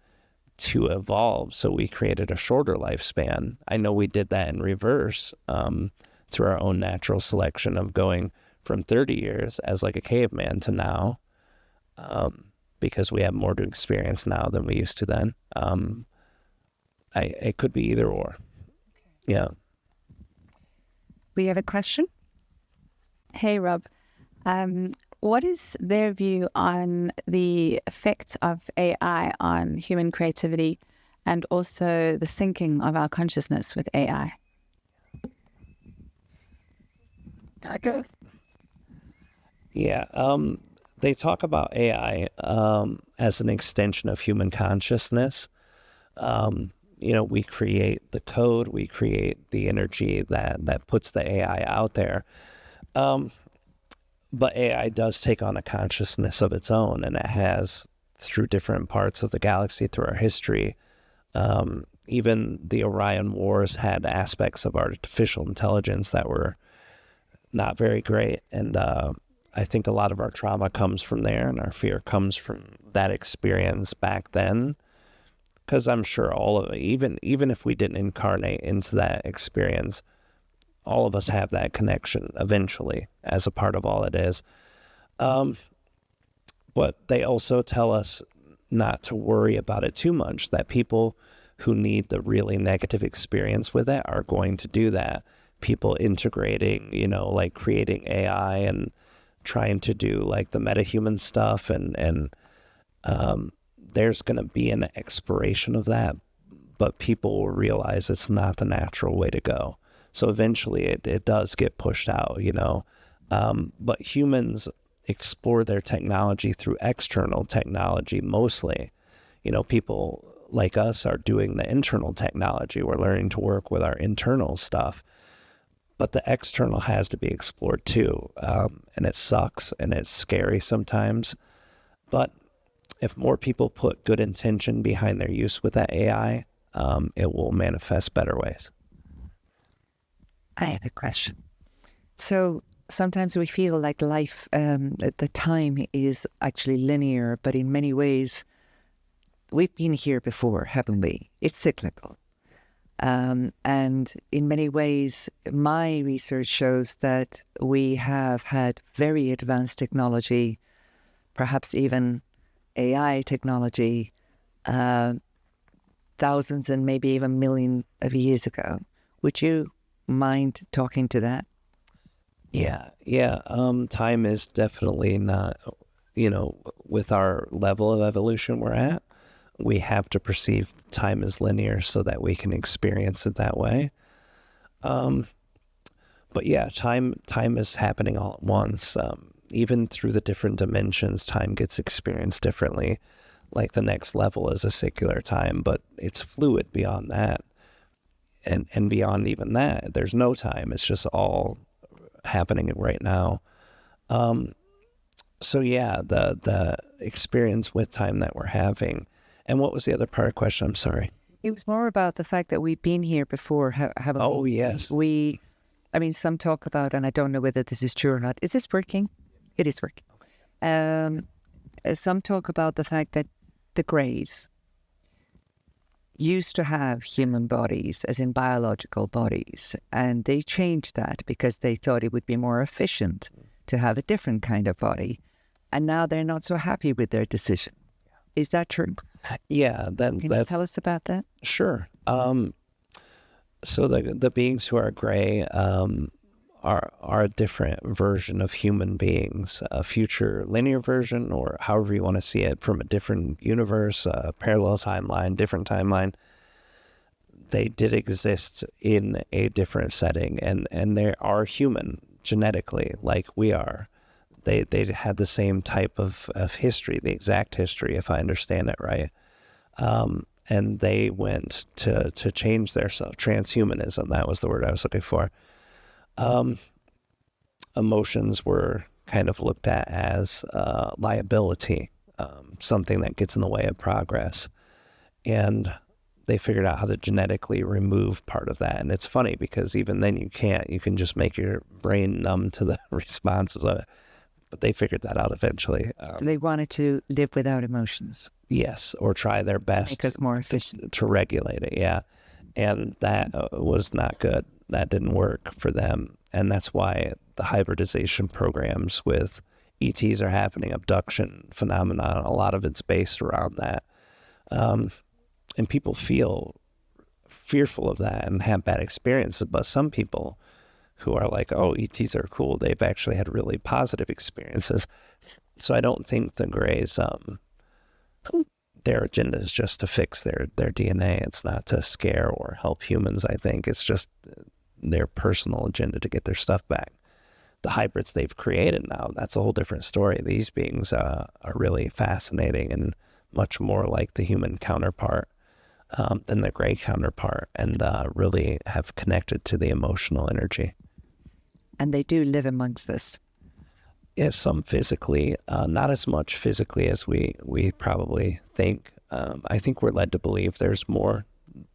to evolve. So we created a shorter lifespan. I know we did that in reverse, through our own natural selection of going from 30 years as like a caveman to now, because we have more to experience now than we used to then. It could be either or. Yeah. We have a question. Hey, Rob. What is their view on the effect of AI on human creativity and also the syncing of our consciousness with AI? Okay. Yeah. They talk about AI as an extension of human consciousness. We create the code, we create the energy that puts the AI out there. But AI does take on a consciousness of its own, and it has through different parts of the galaxy, through our history. Even the Orion Wars had aspects of artificial intelligence that were not very great. And I think a lot of our trauma comes from there, and our fear comes from that experience back then. Because I'm sure all of it, even if we didn't incarnate into that experience, all of us have that connection eventually as a part of all it is. But they also tell us not to worry about it too much, that people who need the really negative experience with it are going to do that. People integrating, like creating AI and trying to do like the metahuman stuff, and there's going to be an expiration of that, but people will realize it's not the natural way to go. So eventually it does get pushed out, but humans explore their technology through external technology mostly. People like us are doing the internal technology. We're learning to work with our internal stuff, but the external has to be explored too. And it sucks and it's scary sometimes, but if more people put good intention behind their use with that AI, it will manifest better ways. I have a question. So sometimes we feel like life, the time is actually linear, but in many ways, we've been here before, haven't we? It's cyclical. And in many ways, my research shows that we have had very advanced technology, perhaps even AI technology, thousands and maybe even millions of years ago. Would you mind talking to that? Yeah. Time is definitely not, with our level of evolution we're at, we have to perceive time as linear so that we can experience it that way. But yeah, time is happening all at once. Even through the different dimensions, time gets experienced differently. Like the next level is a secular time, but it's fluid beyond that. And beyond even that, there's no time. It's just all happening right now. So yeah, the experience with time that we're having. And what was the other part of the question? I'm sorry. It was more about the fact that we've been here before, haven't we? Oh, yes. I mean, some talk about, and I don't know whether this is true or not. Is this working? It is working. Some talk about the fact that the Greys used to have human bodies, as in biological bodies, and they changed that because they thought it would be more efficient to have a different kind of body. And now they're not so happy with their decision. Is that true? Yeah. Can you tell us about that? Sure. So the beings who are gray are a different version of human beings, a future linear version, or however you want to see it, from a different universe, a parallel timeline, different timeline. They did exist in a different setting, and they are human genetically, like we are. They had the same type of history, the exact history, if I understand it right. And they went to change their self. Transhumanism, that was the word I was looking for. Emotions were kind of looked at as liability, something that gets in the way of progress. And they figured out how to genetically remove part of that. And it's funny because even then you can just make your brain numb to the responses of it. But they figured that out eventually. So they wanted to live without emotions. Yes, or try their best Make us more efficient. to regulate it, yeah. And that was not good. That didn't work for them. And that's why the hybridization programs with ETs are happening, abduction phenomenon, a lot of it's based around that. And people feel fearful of that and have bad experiences. But some people who are like, oh, ETs are cool, they've actually had really positive experiences. So I don't think the Greys, their agenda is just to fix their DNA. It's not to scare or help humans, I think. It's just their personal agenda to get their stuff back. The hybrids they've created now, that's a whole different story. These beings are really fascinating and much more like the human counterpart than the gray counterpart, and really have connected to the emotional energy. And they do live amongst us. Yeah, some physically, not as much physically as we probably think. I think we're led to believe there's more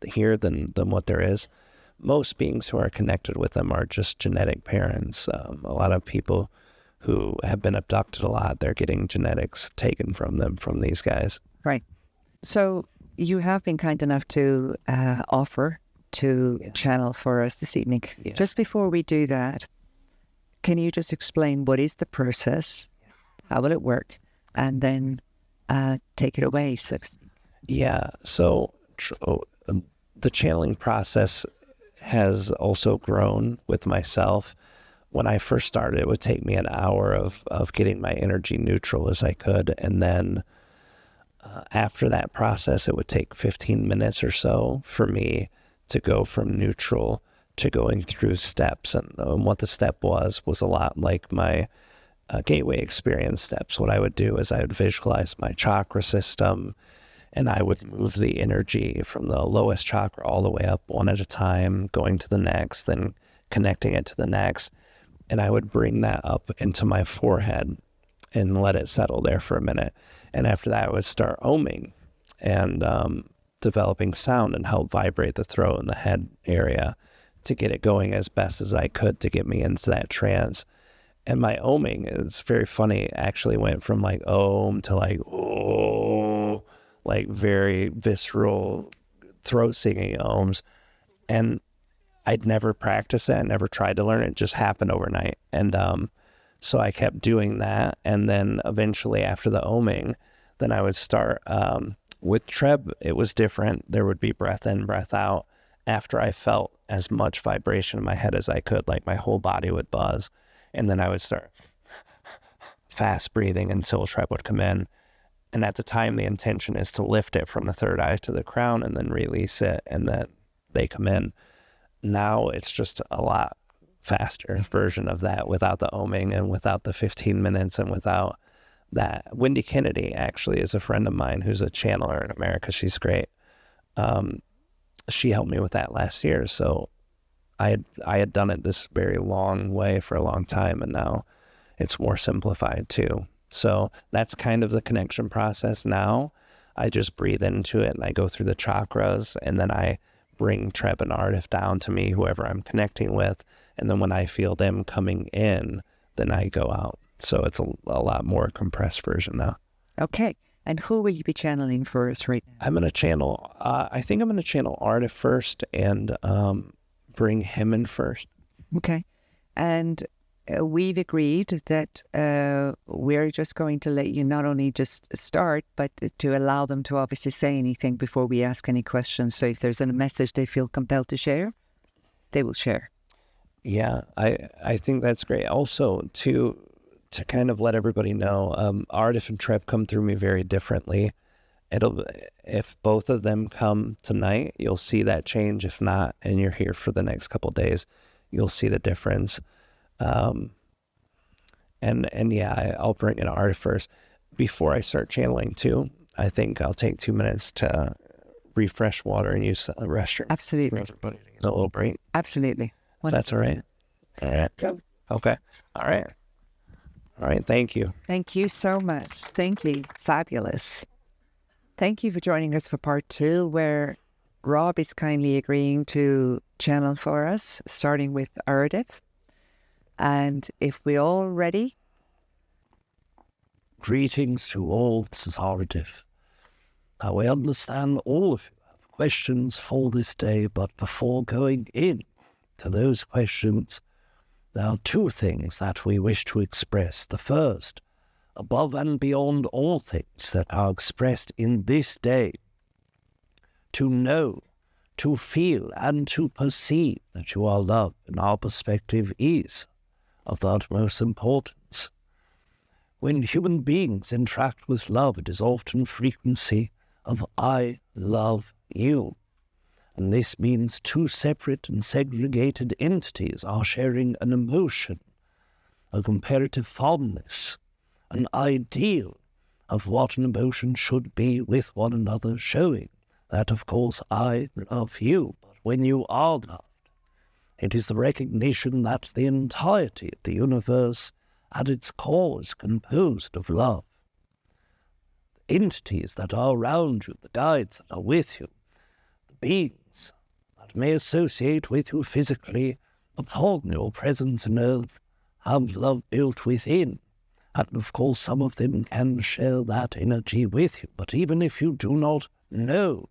here than what there is. Most beings who are connected with them are just genetic parents. A lot of people who have been abducted a lot, they're getting genetics taken from them, from these guys. Right. So you have been kind enough to offer to channel for us this evening. Yes. Just before we do that, can you just explain what is the process? How will it work? And then take it away, so to speak. Yeah. So the channeling process has also grown with myself. When I first started, it would take me an hour of getting my energy neutral as I could. And then after that process, it would take 15 minutes or so for me to go from neutral to going through steps. And what the step was a lot like my gateway experience steps. What I would do is I would visualize my chakra system, and I would move the energy from the lowest chakra all the way up one at a time, going to the next, then connecting it to the next. And I would bring that up into my forehead and let it settle there for a minute. And after that, I would start oming and developing sound and help vibrate the throat and the head area to get it going as best as I could to get me into that trance. And my oming is very funny. It actually went from like om to like oh, like very visceral throat singing ohms. And I'd never practiced that, never tried to learn it. It just happened overnight. And so I kept doing that. And then eventually after the oming, then I would start with Treb. It was different. There would be breath in, breath out. After I felt as much vibration in my head as I could, like my whole body would buzz. And then I would start fast breathing until Treb would come in. And at the time, the intention is to lift it from the third eye to the crown and then release it, and then they come in. Now it's just a lot faster version of that without the oming and without the 15 minutes and without that. Wendy Kennedy actually is a friend of mine who's a channeler in America. She's great. She helped me with that last year. So I had done it this very long way for a long time, and now it's more simplified too. So that's kind of the connection process now. I just breathe into it and I go through the chakras, and then I bring Treb and Aridif down to me, whoever I'm connecting with. And then when I feel them coming in, then I go out. So it's a lot more compressed version now. Okay. And who will you be channeling for us right now? I'm going to channel, I think I'm going to channel Aridif first and bring him in first. Okay. And we've agreed that we're just going to let you not only just start, but to allow them to obviously say anything before we ask any questions. So if there's a message they feel compelled to share, they will share. Yeah, I think that's great. Also, to kind of let everybody know, Aridif and Treb come through me very differently. If both of them come tonight, you'll see that change. If not, and you're here for the next couple of days, you'll see the difference. And yeah, I'll bring in Aridif first. Before I start channeling too, I think I'll take 2 minutes to refresh water and use the restroom. Absolutely. For everybody to get a little break. Absolutely. That's all right. Okay. All right. All right. Thank you. Thank you so much. Thank you. Fabulous. Thank you for joining us for part 2, where Rob is kindly agreeing to channel for us, starting with Aridif. And if we're all ready. Greetings to all, this is Aridif. Now, I understand all of you have questions for this day, but before going in to those questions, there are 2 things that we wish to express. The first, above and beyond all things that are expressed in this day, to know, to feel, and to perceive that you are loved, in our perspective, is of the utmost importance. When human beings interact with love, it is often frequency of I love you. And this means 2 separate and segregated entities are sharing an emotion, a comparative fondness, an ideal of what an emotion should be with one another, showing that, of course, I love you. But when you are loved, it is the recognition that the entirety of the universe at its core is composed of love. The entities that are around you, the guides that are with you, the beings that may associate with you physically upon your presence on earth, have love built within. And of course, some of them can share that energy with you. But even if you do not know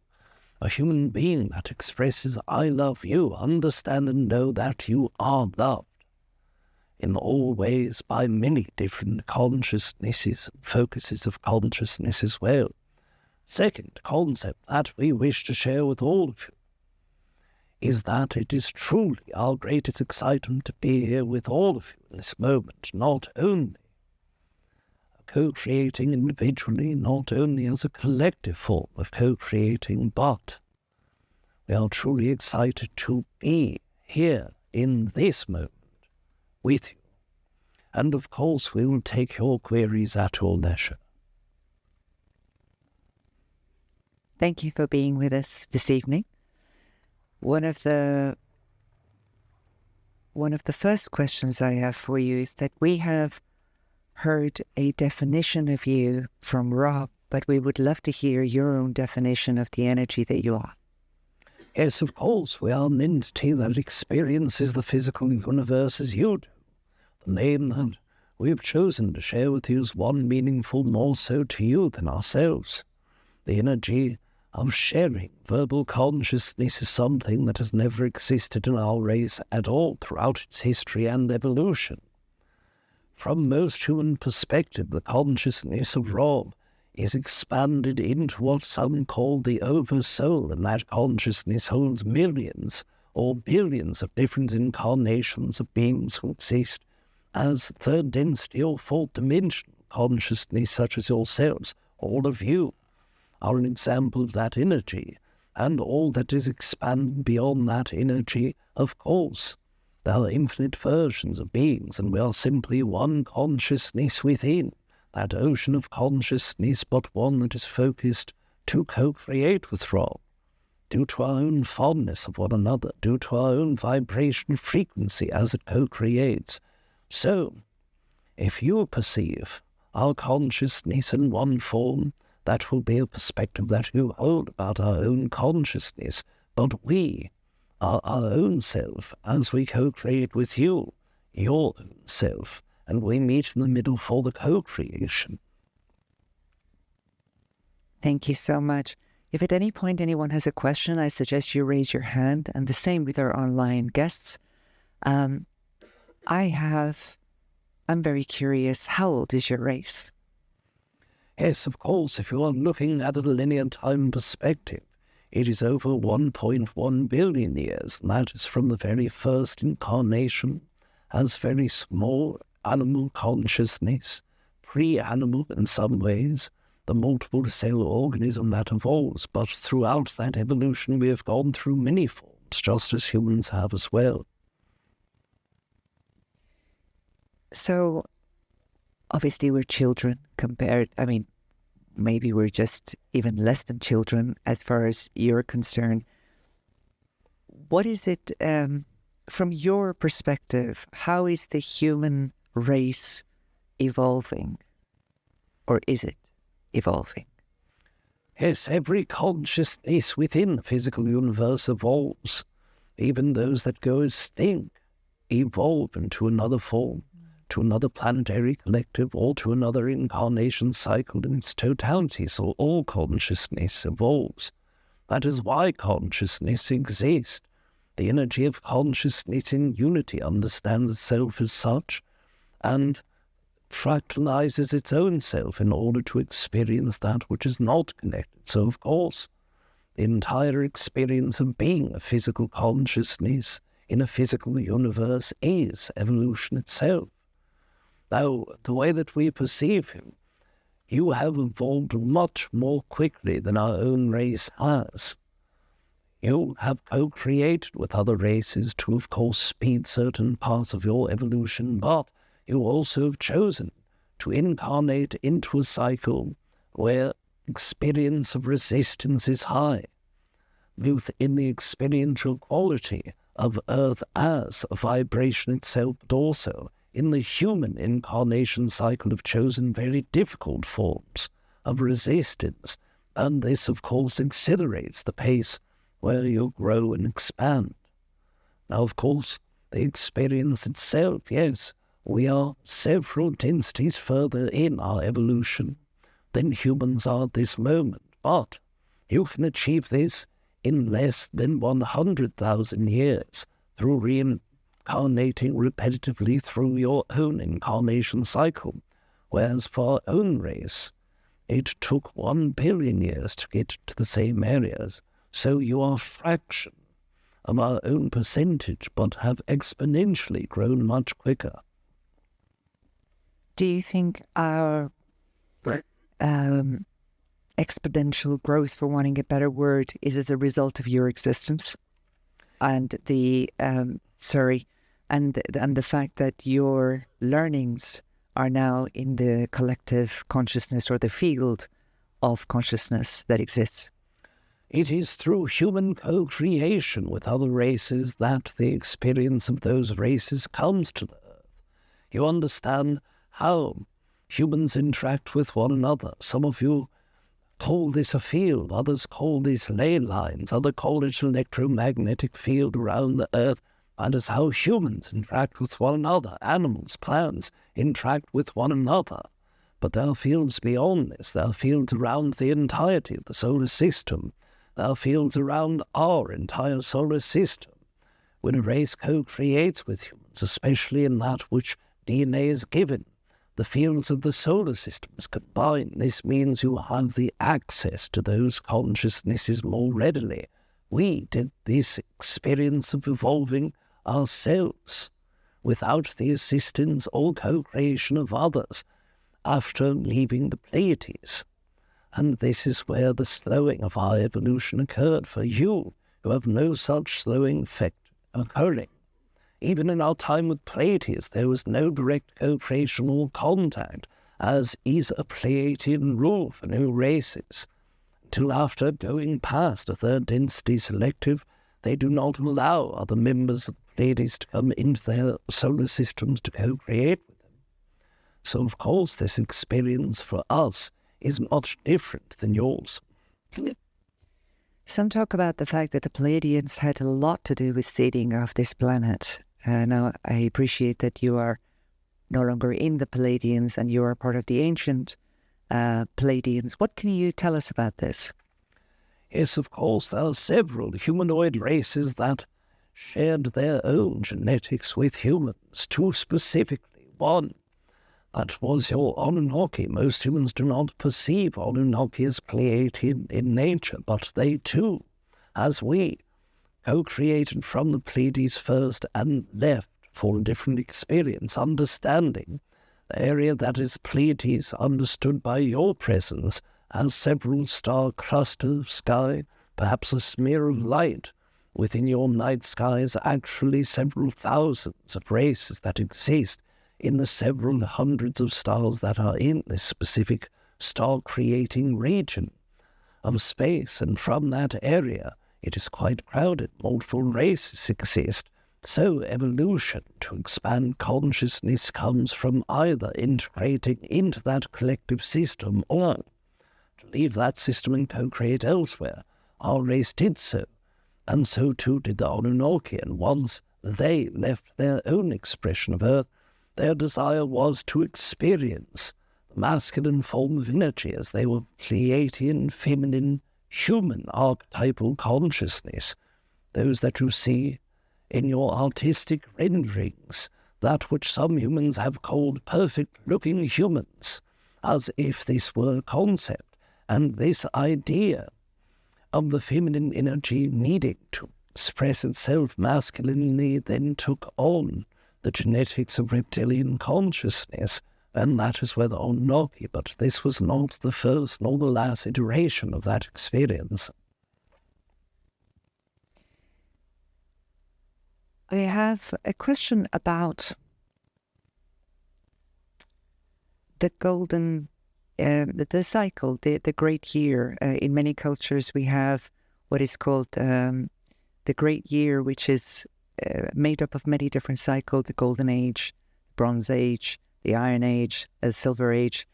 a human being that expresses I love you, understand and know that you are loved in all ways by many different consciousnesses and focuses of consciousness as well. Second concept that we wish to share with all of you is that it is truly our greatest excitement to be here with all of you in this moment, not only co-creating individually, not only as a collective form of co-creating, but we are truly excited to be here in this moment with you. And of course, we will take your queries at your leisure. Thank you for being with us this evening. One of the first questions I have for you is that we have heard a definition of you from Rob, but we would love to hear your own definition of the energy that you are. Yes, of course, we are an entity that experiences the physical universe as you do. The name that we have chosen to share with you is one meaningful more so to you than ourselves. The energy of sharing verbal consciousness is something that has never existed in our race at all throughout its history and evolution. From most human perspective, the consciousness of Rob is expanded into what some call the oversoul, and that consciousness holds millions or billions of different incarnations of beings who exist as third density or fourth dimensional consciousness, such as yourselves. All of you are an example of that energy, and all that is expanded beyond that energy, of course. There are infinite versions of beings, and we are simply one consciousness within that ocean of consciousness, but one that is focused to co-create with Rob, due to our own fondness of one another, due to our own vibration frequency as it co-creates. So, if you perceive our consciousness in one form, that will be a perspective that you hold about our own consciousness, but we are our own self as we co-create with you, your own self, and we meet in the middle for the co-creation. Thank you so much. If at any point anyone has a question, I suggest you raise your hand, and the same with our online guests. I'm very curious, how old is your race? Yes, of course, if you are looking at a linear time perspective, it is over 1.1 billion years, and that is from the very first incarnation as very small animal consciousness, pre-animal in some ways, the multiple cell organism that evolves, but throughout that evolution we have gone through many forms, just as humans have as well. So, obviously we're children maybe we're just even less than children as far as you're concerned. What is it, from your perspective, how is the human race evolving? Or is it evolving? Yes, every consciousness within the physical universe evolves. Even those that go extinct evolve into another form, to another planetary collective, or to another incarnation cycle in its totality. So all consciousness evolves. That is why consciousness exists. The energy of consciousness in unity understands itself as such and fractalizes its own self in order to experience that which is not connected. So, of course, the entire experience of being a physical consciousness in a physical universe is evolution itself. Now, the way that we perceive him, you have evolved much more quickly than our own race has. You have co-created with other races to, of course, speed certain parts of your evolution, but you also have chosen to incarnate into a cycle where experience of resistance is high, both in the experiential quality of Earth as a vibration itself, but also in the human incarnation cycle have chosen very difficult forms of resistance, and this, of course, accelerates the pace where you grow and expand. Now, of course, the experience itself, yes, we are several densities further in our evolution than humans are at this moment, but you can achieve this in less than 100,000 years through reincarnating repetitively through your own incarnation cycle, whereas for our own race, it took 1 billion years to get to the same areas. So you are a fraction of our own percentage, but have exponentially grown much quicker. Do you think our exponential growth, for wanting a better word, is as a result of your existence and the fact that your learnings are now in the collective consciousness or the field of consciousness that exists? It is through human co-creation with other races that the experience of those races comes to the Earth. You understand how humans interact with one another. Some of you call this a field, others call these ley lines, others call it an electromagnetic field around the Earth, and as how humans interact with one another, animals, plants interact with one another. But there are fields beyond this. There are fields around the entirety of the solar system. There are fields around our entire solar system. When a race co-creates with humans, especially in that which DNA is given, the fields of the solar systems combine. This means you have the access to those consciousnesses more readily. We did this experience of evolving ourselves without the assistance or co-creation of others after leaving the Pleiades. And this is where the slowing of our evolution occurred for you, who have no such slowing effect occurring. Even in our time with Pleiades, there was no direct co-creation or contact, as is a Pleiadian rule for new races. Until after going past a third density selective, they do not allow other members of the Pleiades to come into their solar systems to co-create with them. So, of course, this experience for us is much different than yours. Some talk about the fact that the Pleiadians had a lot to do with seeding of this planet. Now, I appreciate that you are no longer in the Pleiadians and you are part of the ancient Pleiadians. What can you tell us about this? Yes, of course, there are several humanoid races that shared their own genetics with humans. Two specifically. One, that was your Anunnaki. Most humans do not perceive Anunnaki as Pleiadian in nature, but they too, as we, co-created from the Pleiades first and left for a different experience, understanding the area that is Pleiades understood by your presence as several star cluster of sky, perhaps a smear of light within your night sky is actually several thousands of races that exist in the several hundreds of stars that are in this specific star-creating region of space, and from that area it is quite crowded. Multiple races exist. So evolution, to expand consciousness, comes from either integrating into that collective system or to leave that system and co-create elsewhere. Our race did so, and so too did the Anunnaki, and once they left their own expression of Earth, their desire was to experience the masculine form of energy as they were Pleiadian, feminine, human archetypal consciousness, those that you see in your artistic renderings, that which some humans have called perfect-looking humans, as if this were a concept, and this idea of the feminine energy needing to express itself masculinely then took on the genetics of reptilian consciousness, and that is where the Anunnaki, but this was not the first nor the last iteration of that experience. I have a question about the golden, the cycle, the great year. In many cultures we have what is called the great year, which is made up of many different cycles: the Golden Age, Bronze Age, the Iron Age, the Silver Age.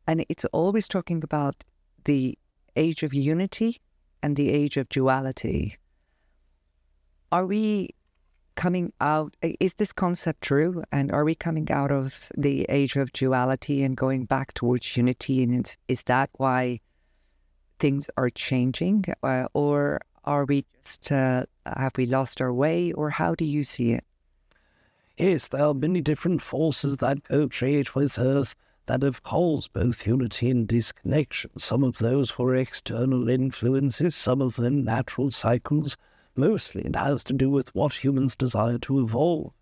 And it's always talking about the age of unity and the age of duality. Are we coming out, is this concept true? And are we coming out of the age of duality and going back towards unity? And is that why things are changing? Or are we just, have we lost our way? Or how do you see it? Yes, there are many different forces that co-create with Earth that have caused both unity and disconnection. Some of those were external influences, some of them natural cycles. Mostly it has to do with what humans desire to evolve.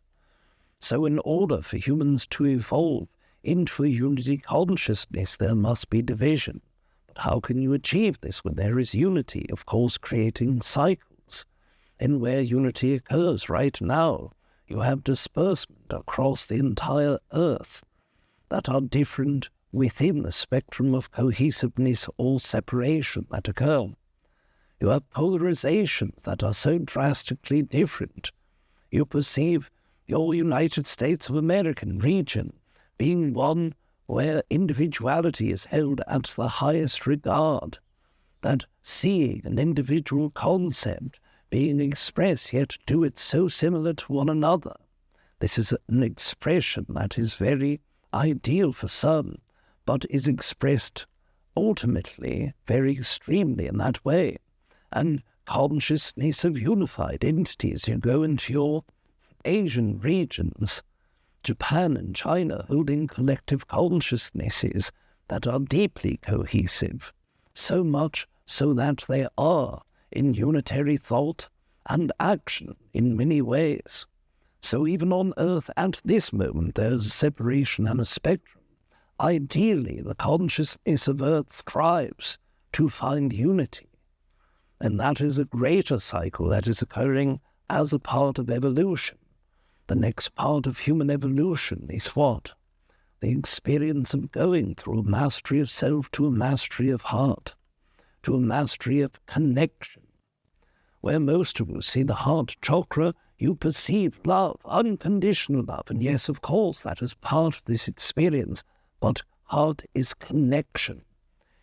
So in order for humans to evolve into a unity consciousness, there must be division. But how can you achieve this when there is unity? Of course, creating cycles. And where unity occurs right now, you have disbursement across the entire Earth that are different within the spectrum of cohesiveness or separation that occur. You have polarizations that are so drastically different. You perceive your United States of America region being one where individuality is held at the highest regard, that seeing an individual concept being expressed, yet do it so similar to one another. This is an expression that is very ideal for some, but is expressed ultimately very extremely in that way. And consciousness of unified entities, you go into your Asian regions, Japan and China, holding collective consciousnesses that are deeply cohesive, so much so that they are in unitary thought and action in many ways. So even on Earth at this moment, there's a separation and a spectrum. Ideally, the consciousness of Earth strives to find unity. And that is a greater cycle that is occurring as a part of evolution. The next part of human evolution is what? The experience of going through a mastery of self to a mastery of heart, to a mastery of connection. Where most of us see the heart chakra, you perceive love, unconditional love. And yes, of course, that is part of this experience. But heart is connection.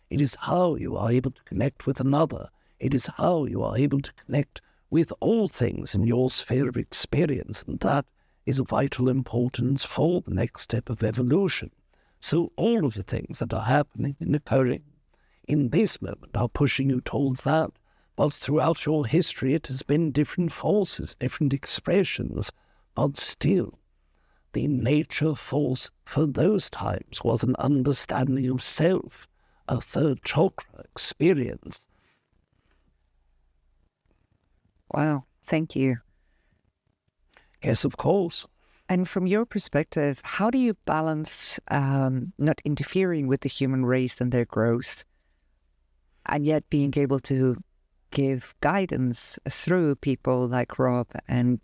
It is how you are able to connect with another. It is how you are able to connect with all things in your sphere of experience. And that is of vital importance for the next step of evolution. So all of the things that are happening and occurring in this moment are pushing you towards that. But throughout your history, it has been different forces, different expressions, but still, the nature force for those times was an understanding of self, a third chakra experience. Wow, thank you. Yes, of course. And from your perspective, how do you balance not interfering with the human race and their growth, and yet being able to give guidance through people like Rob? And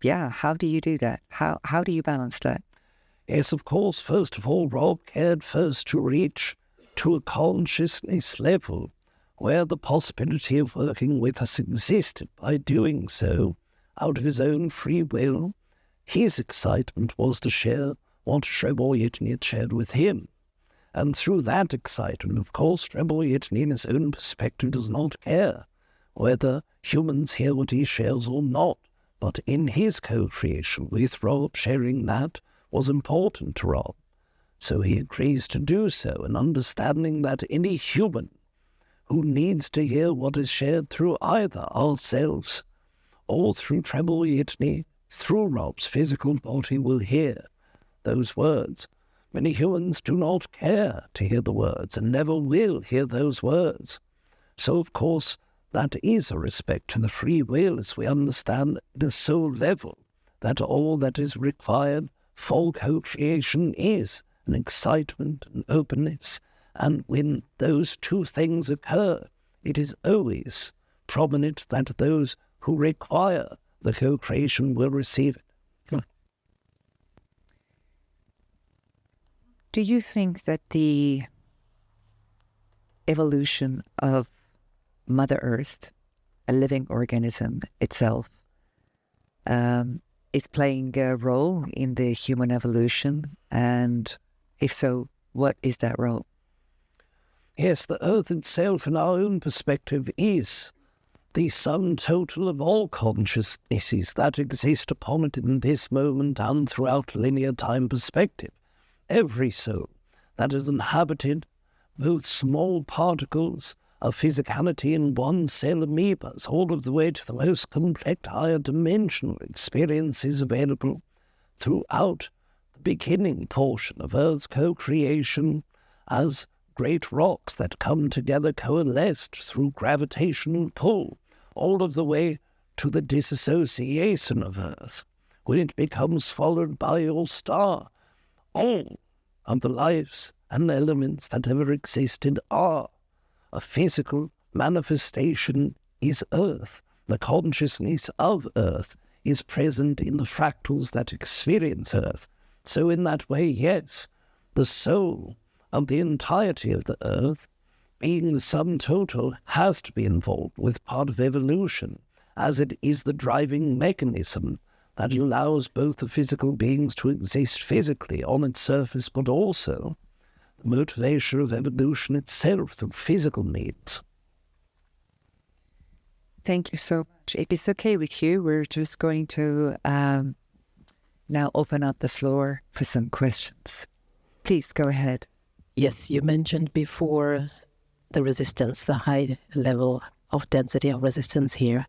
yeah, how do you do that? How do you balance that? Yes, of course. First of all, Rob cared first to reach to a consciousness level where the possibility of working with us existed. By doing so, out of his own free will, his excitement was to share what Treb or Yit-Ne had shared with him. And through that excitement, of course, Treb or Yit-Ne in his own perspective does not care whether humans hear what he shares or not. But in his co-creation with Rob, sharing that was important to Rob. So he agrees to do so, and understanding that any human who needs to hear what is shared through either ourselves or through Treb or Yit-Ne, through Rob's physical body, will hear those words. Many humans do not care to hear the words and never will hear those words. So, of course, that is a respect to the free will as we understand the soul level, that all that is required for co-creation is an excitement, an openness, and when those two things occur, it is always prominent that those who require the co-creation will receive it. Do you think that the evolution of Mother Earth, a living organism itself, is playing a role in the human evolution? And if so, what is that role? Yes, the Earth itself, in our own perspective, is the sum total of all consciousnesses that exist upon it in this moment and throughout linear time perspective. Every soul that is inhabited, both small particles of physicality in one cell amoebas, all of the way to the most complex higher dimensional experiences available throughout the beginning portion of Earth's co-creation as great rocks that come together coalesced through gravitational pull, all of the way to the disassociation of Earth, when it becomes swallowed by your star. All of the lives and elements that ever existed are. A physical manifestation is Earth. The consciousness of Earth is present in the fractals that experience Earth. So in that way, yes, the soul of the entirety of the Earth, being the sum total, has to be involved with part of evolution, as it is the driving mechanism that allows both the physical beings to exist physically on its surface, but also the motivation of evolution itself through physical needs. thank you so much. If it's okay with you, we're just going to now open up the floor for some questions. Please go ahead. Yes, you mentioned before the resistance, the high level of density of resistance here.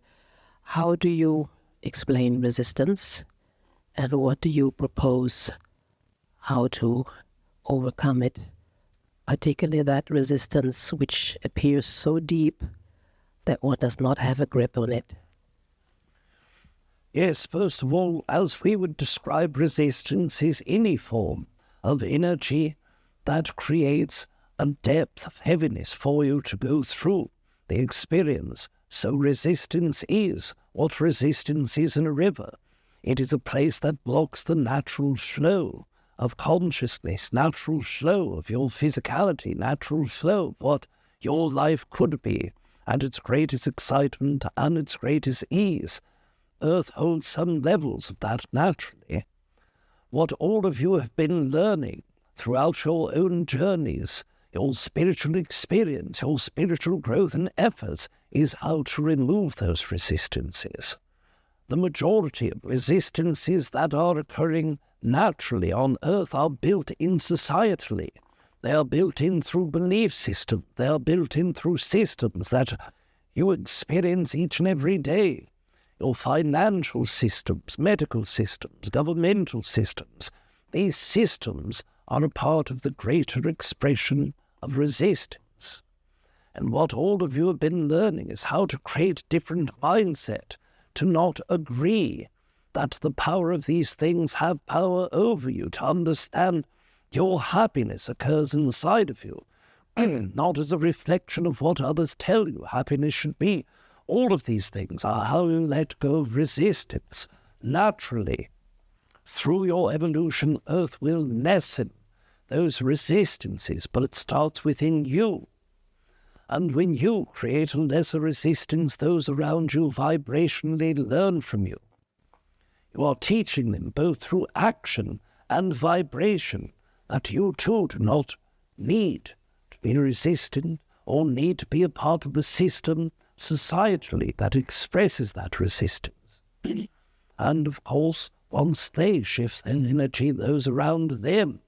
How do you explain resistance, and what do you propose how to overcome it? Particularly that resistance which appears so deep that one does not have a grip on it. Yes, first of all, as we would describe resistance, is any form of energy that creates a depth of heaviness for you to go through the experience. So resistance is what resistance is in a river. It is a place that blocks the natural flow of consciousness, natural flow of your physicality, natural flow of what your life could be, and its greatest excitement and its greatest ease. Earth holds some levels of that naturally. What all of you have been learning throughout your own journeys, your spiritual experience, your spiritual growth and efforts, is how to remove those resistances. The majority of resistances that are occurring naturally on Earth are built in societally. They are built in through belief systems. They are built in through systems that you experience each and every day. Your financial systems, medical systems, governmental systems. These systems are a part of the greater expression of resistance. And what all of you have been learning is how to create different mindset, to not agree that the power of these things have power over you, to understand your happiness occurs inside of you, not as a reflection of what others tell you happiness should be. All of these things are how you let go of resistance. Naturally, through your evolution, Earth will lessen those resistances, but it starts within you. And when you create a lesser resistance, those around you vibrationally learn from you. You are teaching them both through action and vibration that you too do not need to be resistant or need to be a part of the system societally that expresses that resistance. And of course, once they shift their energy, those around them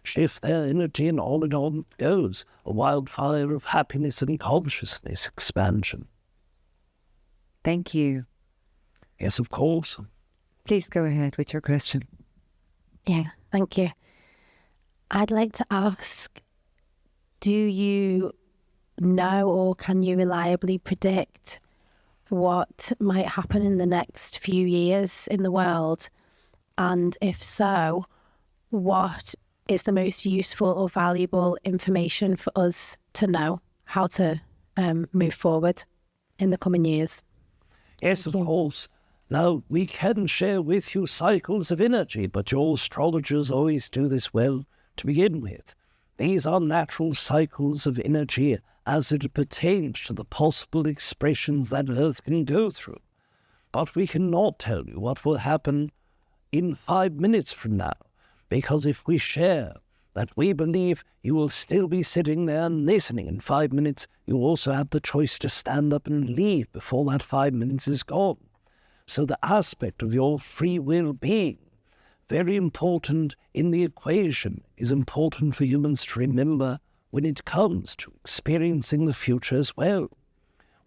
shift their energy, and on it goes, a wildfire of happiness and consciousness expansion. Thank you. Yes, of course. Please go ahead with your question. Yeah, thank you. I'd like to ask, do you know or can you reliably predict what might happen in the next few years in the world? And if so, what is the most useful or valuable information for us to know how to move forward in the coming years? Yes, of course. Now, we can share with you cycles of energy, but your astrologers always do this well to begin with. These are natural cycles of energy as it pertains to the possible expressions that Earth can go through. But we cannot tell you what will happen in 5 minutes from now, because if we share that we believe you will still be sitting there and listening in 5 minutes, you also have the choice to stand up and leave before that 5 minutes is gone. So the aspect of your free will being, very important in the equation, is important for humans to remember when it comes to experiencing the future as well.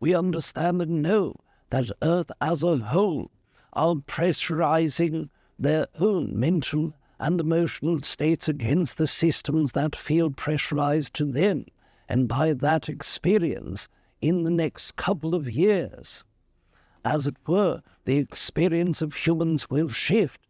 We understand and know that Earth as a whole are pressurizing their own mental and emotional states against the systems that feel pressurized to them, and by that experience, in the next couple of years, as it were, the experience of humans will shift.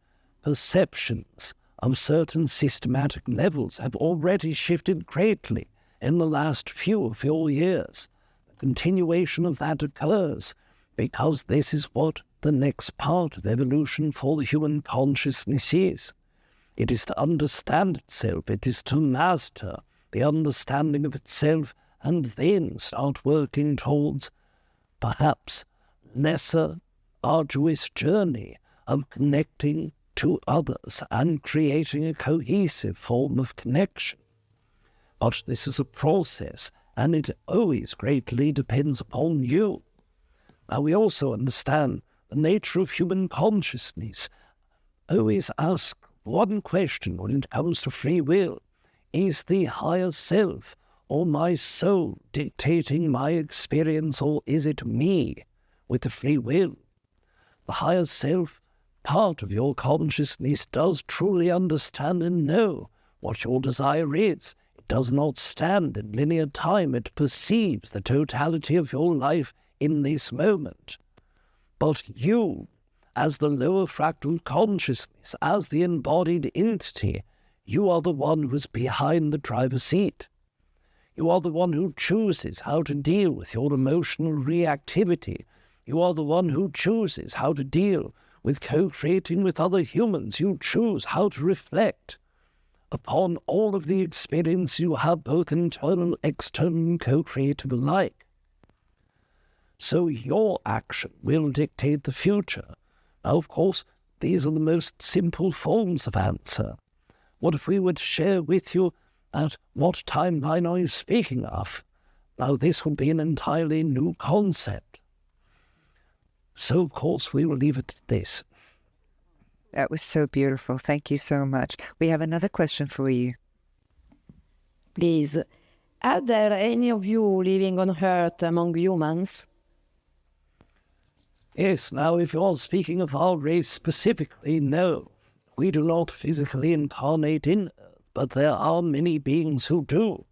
Perceptions of certain systematic levels have already shifted greatly in the last few of your years. The continuation of that occurs because this is what the next part of evolution for the human consciousness is. It is to understand itself, it is to master the understanding of itself, and then start working towards perhaps lesser arduous journey of connecting to others and creating a cohesive form of connection. But this is a process, and it always greatly depends upon you. Now we also understand the nature of human consciousness. Always ask one question when it comes to free will. Is the higher self or my soul dictating my experience, or is it me with the free will? The higher self, part of your consciousness, does truly understand and know what your desire is. It does not stand in linear time. It perceives the totality of your life in this moment. But you, as the lower fractal consciousness, as the embodied entity, you are the one who's behind the driver's seat. You are the one who chooses how to deal with your emotional reactivity. You are the one who chooses how to deal with co-creating with other humans. You choose how to reflect upon all of the experience you have, both internal, external, and co-creative alike. So your action will dictate the future. Now, of course, these are the most simple forms of answer. What if we were to share with you at what timeline are you speaking of? Now, this would be an entirely new concept. So, of course, we will leave it at this. That was so beautiful. Thank you so much. We have another question for you. Please, are there any of you living on Earth among humans? Yes, now if you're speaking of our race specifically, no. We do not physically incarnate in Earth, but there are many beings who do.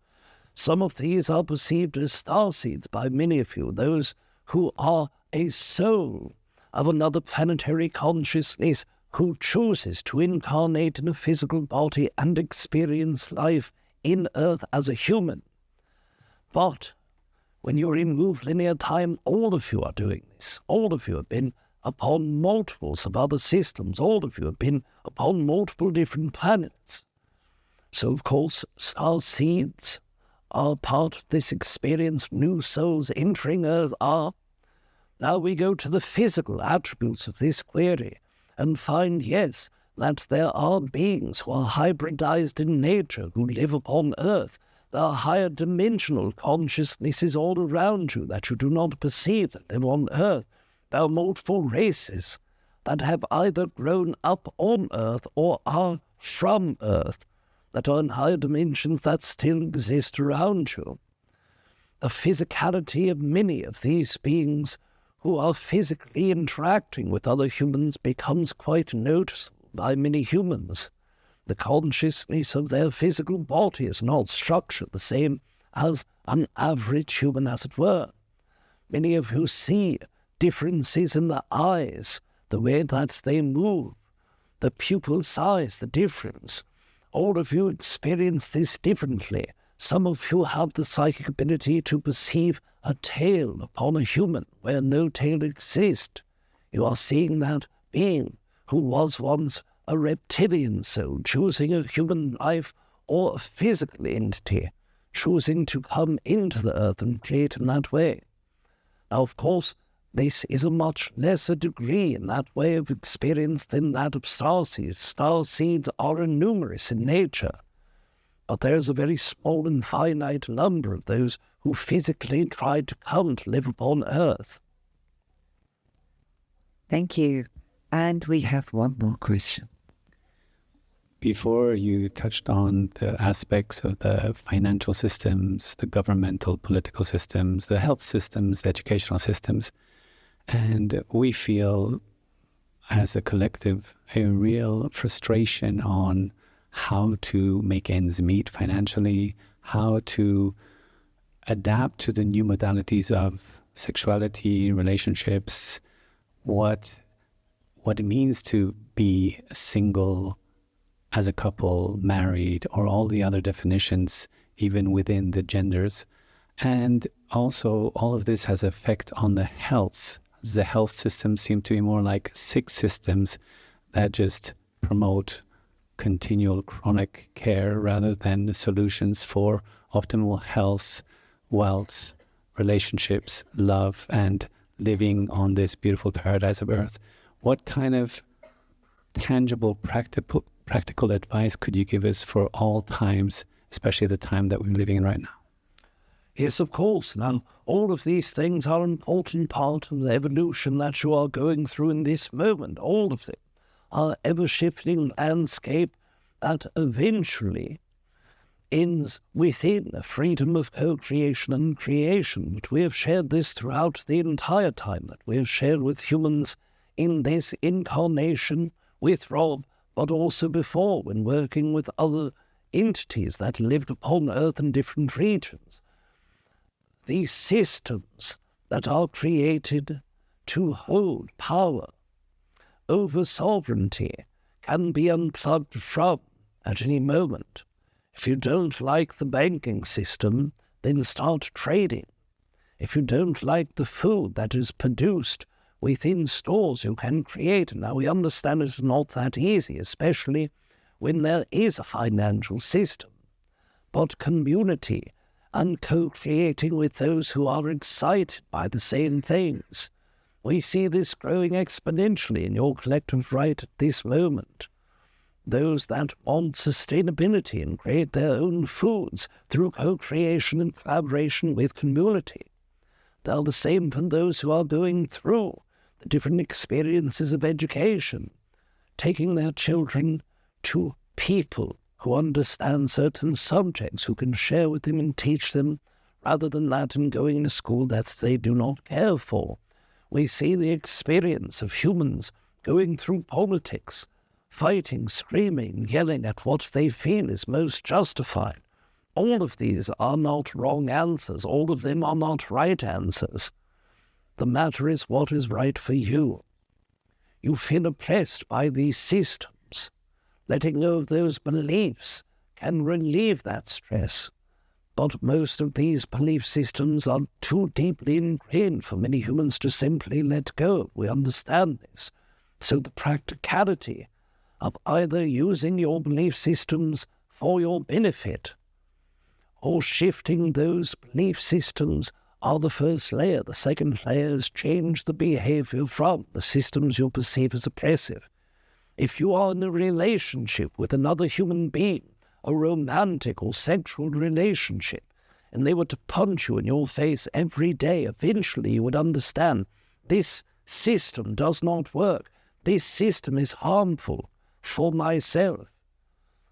Some of these are perceived as starseeds by many of you, those who are a soul of another planetary consciousness who chooses to incarnate in a physical body and experience life in Earth as a human. But when you remove linear time, all of you are doing this. All of you have been upon multiples of other systems. All of you have been upon multiple different planets. So, of course, starseeds are part of this experience. New souls entering Earth are. Now we go to the physical attributes of this query and find, yes, that there are beings who are hybridized in nature, who live upon Earth. There are higher dimensional consciousnesses all around you that you do not perceive that live on Earth. There are multiple races that have either grown up on Earth or are from Earth, that are in higher dimensions that still exist around you. The physicality of many of these beings who are physically interacting with other humans becomes quite noticeable by many humans. The consciousness of their physical body is not structured the same as an average human, as it were. Many of you see differences in the eyes, the way that they move, the pupil size, the difference. All of you experience this differently. Some of you have the psychic ability to perceive a tail upon a human where no tail exists. You are seeing that being who was once a reptilian soul, choosing a human life, or a physical entity, choosing to come into the Earth and create in that way. Now, of course, this is a much lesser degree in that way of experience than that of starseeds. Starseeds are numerous in nature, but there's a very small and finite number of those who physically tried to come to live upon Earth. Thank you. And we have one more question. Before you touched on the aspects of the financial systems, the governmental, political systems, the health systems, the educational systems, and we feel as a collective a real frustration on how to make ends meet financially, how to adapt to the new modalities of sexuality, relationships, what it means to be single, as a couple, married, or all the other definitions, even within the genders. And also, all of this has effect on the health. The health systems seem to be more like sick systems that just promote continual chronic care rather than solutions for optimal health, wealth, relationships, love, and living on this beautiful paradise of Earth. What kind of tangible, practical advice could you give us for all times, especially the time that we're living in right now? Yes, of course. Now, all of these things are an important part of the evolution that you are going through in this moment. All of them are ever-shifting landscape that eventually ends within a freedom of co-creation and creation. But we have shared this throughout the entire time that we have shared with humans in this incarnation with Rob, but also before when working with other entities that lived upon Earth in different regions. These systems that are created to hold power over sovereignty can be unplugged from at any moment. If you don't like the banking system, then start trading. If you don't like the food that is produced within stores, you can create. Now, we understand it's not that easy, especially when there is a financial system. But community and co-creating with those who are excited by the same things. We see this growing exponentially in your collective right at this moment. Those that want sustainability and create their own foods through co-creation and collaboration with community. They're the same for those who are going through the different experiences of education, taking their children to people who understand certain subjects, who can share with them and teach them, rather than that and going in a school that they do not care for. We see the experience of humans going through politics, fighting, screaming, yelling at what they feel is most justified. All of these are not wrong answers. All of them are not right answers. The matter is what is right for you. You feel oppressed by these systems. Letting go of those beliefs can relieve that stress. But most of these belief systems are too deeply ingrained for many humans to simply let go. We understand this. So the practicality of either using your belief systems for your benefit or shifting those belief systems are the first layer. The second layer is change the behavior from the systems you perceive as oppressive. If you are in a relationship with another human being, a romantic or sexual relationship, and they were to punch you in your face every day, eventually you would understand this system does not work. This system is harmful for myself.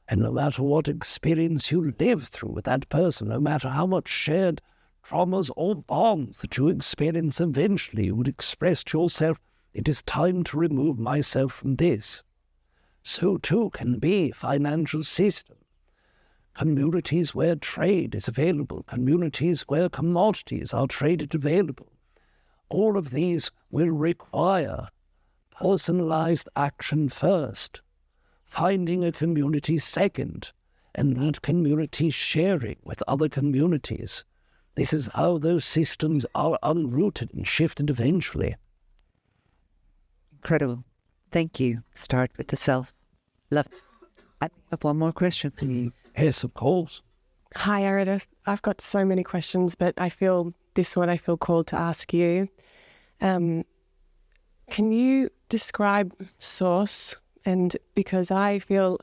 And no matter what experience you live through with that person, no matter how much shared traumas or bonds that you experience, eventually you would express to yourself, it is time to remove myself from this. So too can be financial system. Communities where trade is available, communities where commodities are traded available. All of these will require personalized action first, finding a community second, and that community sharing with other communities. This is how those systems are unrooted and shifted eventually. Incredible. Thank you. Start with the self. Love. I have one more question for you. Yes, of course. Hi, Aridif. I've got so many questions, but I feel called to ask you. Can you describe source? And because I feel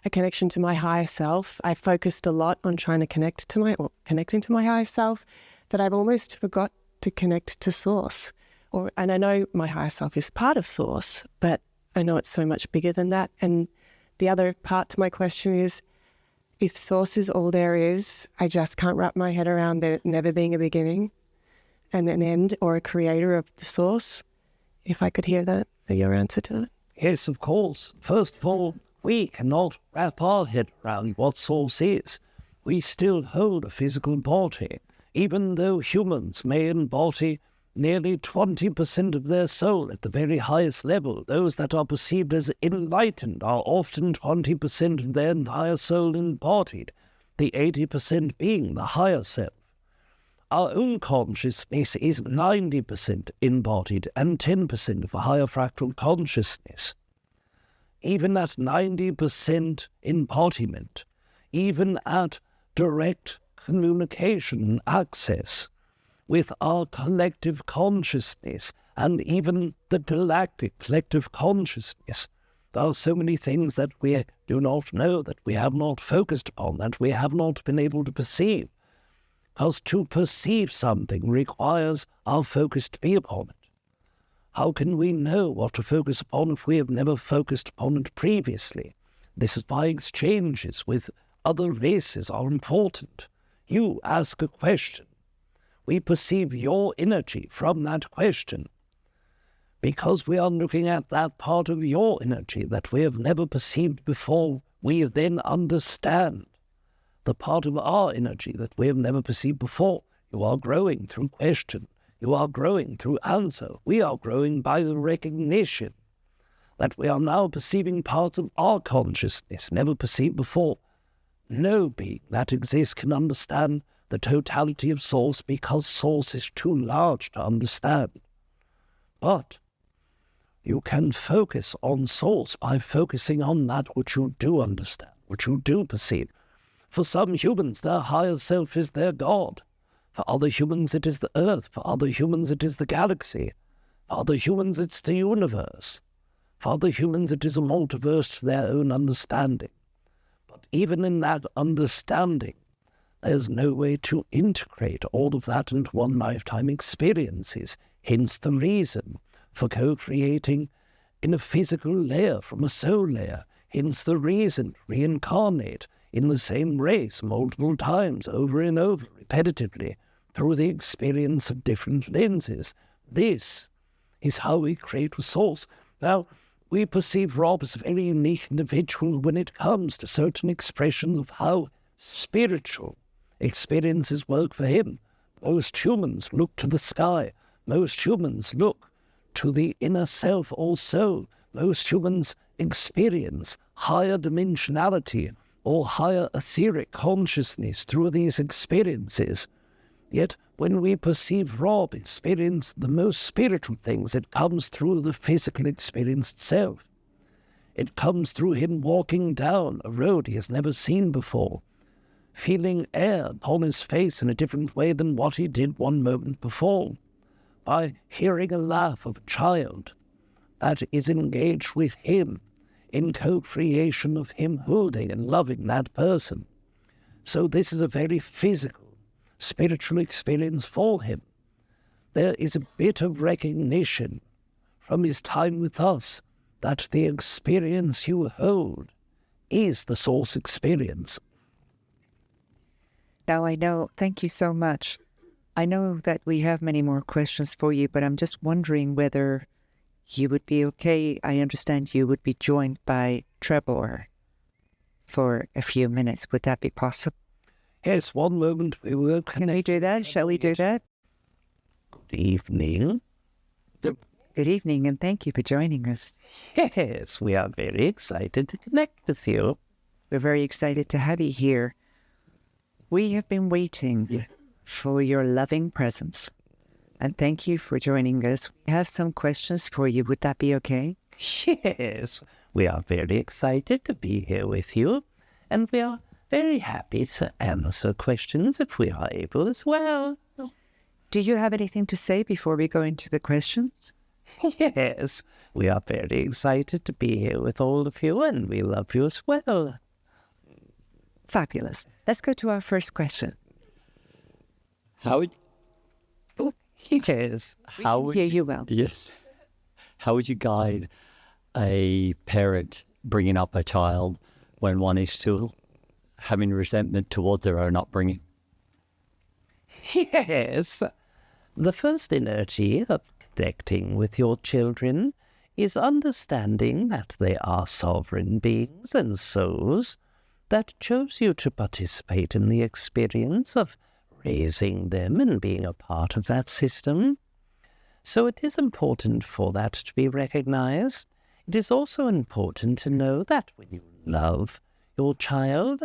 a connection to my higher self, I focused a lot on trying to connecting to my higher self, that I've almost forgot to connect to source. And I know my higher self is part of source, but I know it's so much bigger than that. And the other part to my question is, if source is all there is, I just can't wrap my head around there never being a beginning and an end or a creator of the source. If I could hear that, your answer to that. Yes, of course. First of all, we cannot wrap our head around what source is. We still hold a physical body, even though humans may embody nearly 20% of their soul at the very highest level. Those that are perceived as enlightened are often 20% of their entire soul embodied, the 80% being the higher self. Our own consciousness is 90% embodied and 10% of a higher fractal consciousness. Even at 90% embodiment, even at direct communication and access with our collective consciousness and even the galactic collective consciousness, there are so many things that we do not know, that we have not focused upon, that we have not been able to perceive. Because to perceive something requires our focus to be upon it. How can we know what to focus upon if we have never focused upon it previously? This is why exchanges with other races are important. You ask a question. We perceive your energy from that question. Because we are looking at that part of your energy that we have never perceived before, we then understand the part of our energy that we have never perceived before. You are growing through question. You are growing through answer. We are growing by the recognition that we are now perceiving parts of our consciousness never perceived before. No being that exists can understand the totality of Source because Source is too large to understand. But you can focus on Source by focusing on that which you do understand, which you do perceive. For some humans, their higher self is their God. For other humans, it is the Earth. For other humans, it is the galaxy. For other humans, it's the universe. For other humans, it is a multiverse to their own understanding. But even in that understanding, there's no way to integrate all of that into one lifetime experiences. Hence the reason for co-creating in a physical layer from a soul layer. Hence the reason to reincarnate in the same race multiple times, over and over, repetitively, through the experience of different lenses. This is how we create a Source. Now, we perceive Rob as a very unique individual when it comes to certain expressions of how spiritual experiences work for him. Most humans look to the sky. Most humans look to the inner self or soul. Most humans experience higher dimensionality or higher etheric consciousness through these experiences. Yet, when we perceive Rob experience the most spiritual things, it comes through the physical experience itself. It comes through him walking down a road he has never seen before, feeling air upon his face in a different way than what he did one moment before, by hearing a laugh of a child that is engaged with him in co-creation of him holding and loving that person. So this is a very physical, spiritual experience for him. There is a bit of recognition from his time with us that the experience you hold is the Source experience. Now I know, thank you so much. I know that we have many more questions for you, but I'm just wondering whether you would be okay. I understand you would be joined by Treb for a few minutes. Would that be possible? Yes, one moment we will connect. Can we do that? Shall we do that? Good evening. Good evening, and thank you for joining us. Yes, we are very excited to connect with you. We're very excited to have you here. We have been waiting for your loving presence. And thank you for joining us. We have some questions for you. Would that be okay? Yes, we are very excited to be here with you. And we are very happy to answer questions if we are able as well. Do you have anything to say before we go into the questions? Yes, we are very excited to be here with all of you, and we love you as well. Fabulous. Let's go to our first question. How would Yes. We can hear you well. Yes. How would you guide a parent bringing up a child when one is still having resentment towards their own upbringing? Yes. The first energy of connecting with your children is understanding that they are sovereign beings and souls that chose you to participate in the experience of raising them and being a part of that system. So it is important for that to be recognized. It is also important to know that when you love your child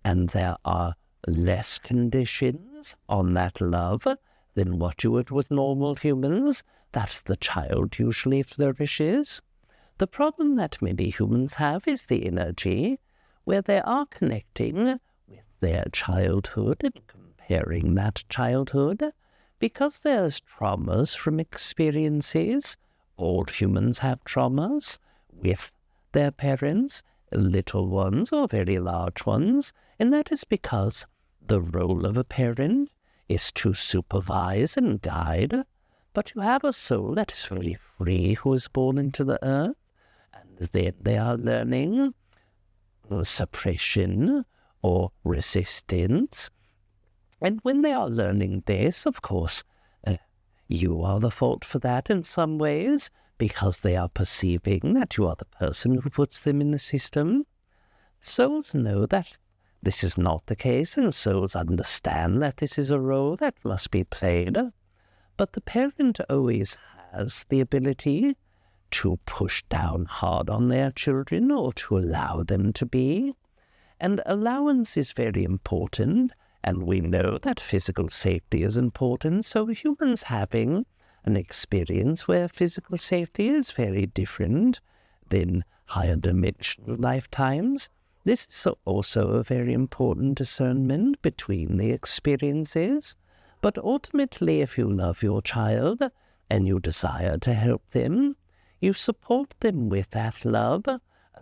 and there are less conditions on that love than what you would with normal humans, that the child usually flourishes. The problem that many humans have is the energy where they are connecting with their childhood and comparing that childhood, because there's traumas from experiences. All humans have traumas with their parents, little ones or very large ones, and that is because the role of a parent is to supervise and guide, but you have a soul that is very free who is born into the earth, and then they are learning suppression or resistance. And when they are learning this, of course, you are the fault for that in some ways, because they are perceiving that you are the person who puts them in the system. Souls know that this is not the case, and souls understand that this is a role that must be played. But the parent always has the ability to push down hard on their children or to allow them to be. And allowance is very important, and we know that physical safety is important, so humans having an experience where physical safety is very different than higher dimensional lifetimes. This is also a very important discernment between the experiences. But ultimately, if you love your child and you desire to help them, you support them with that love,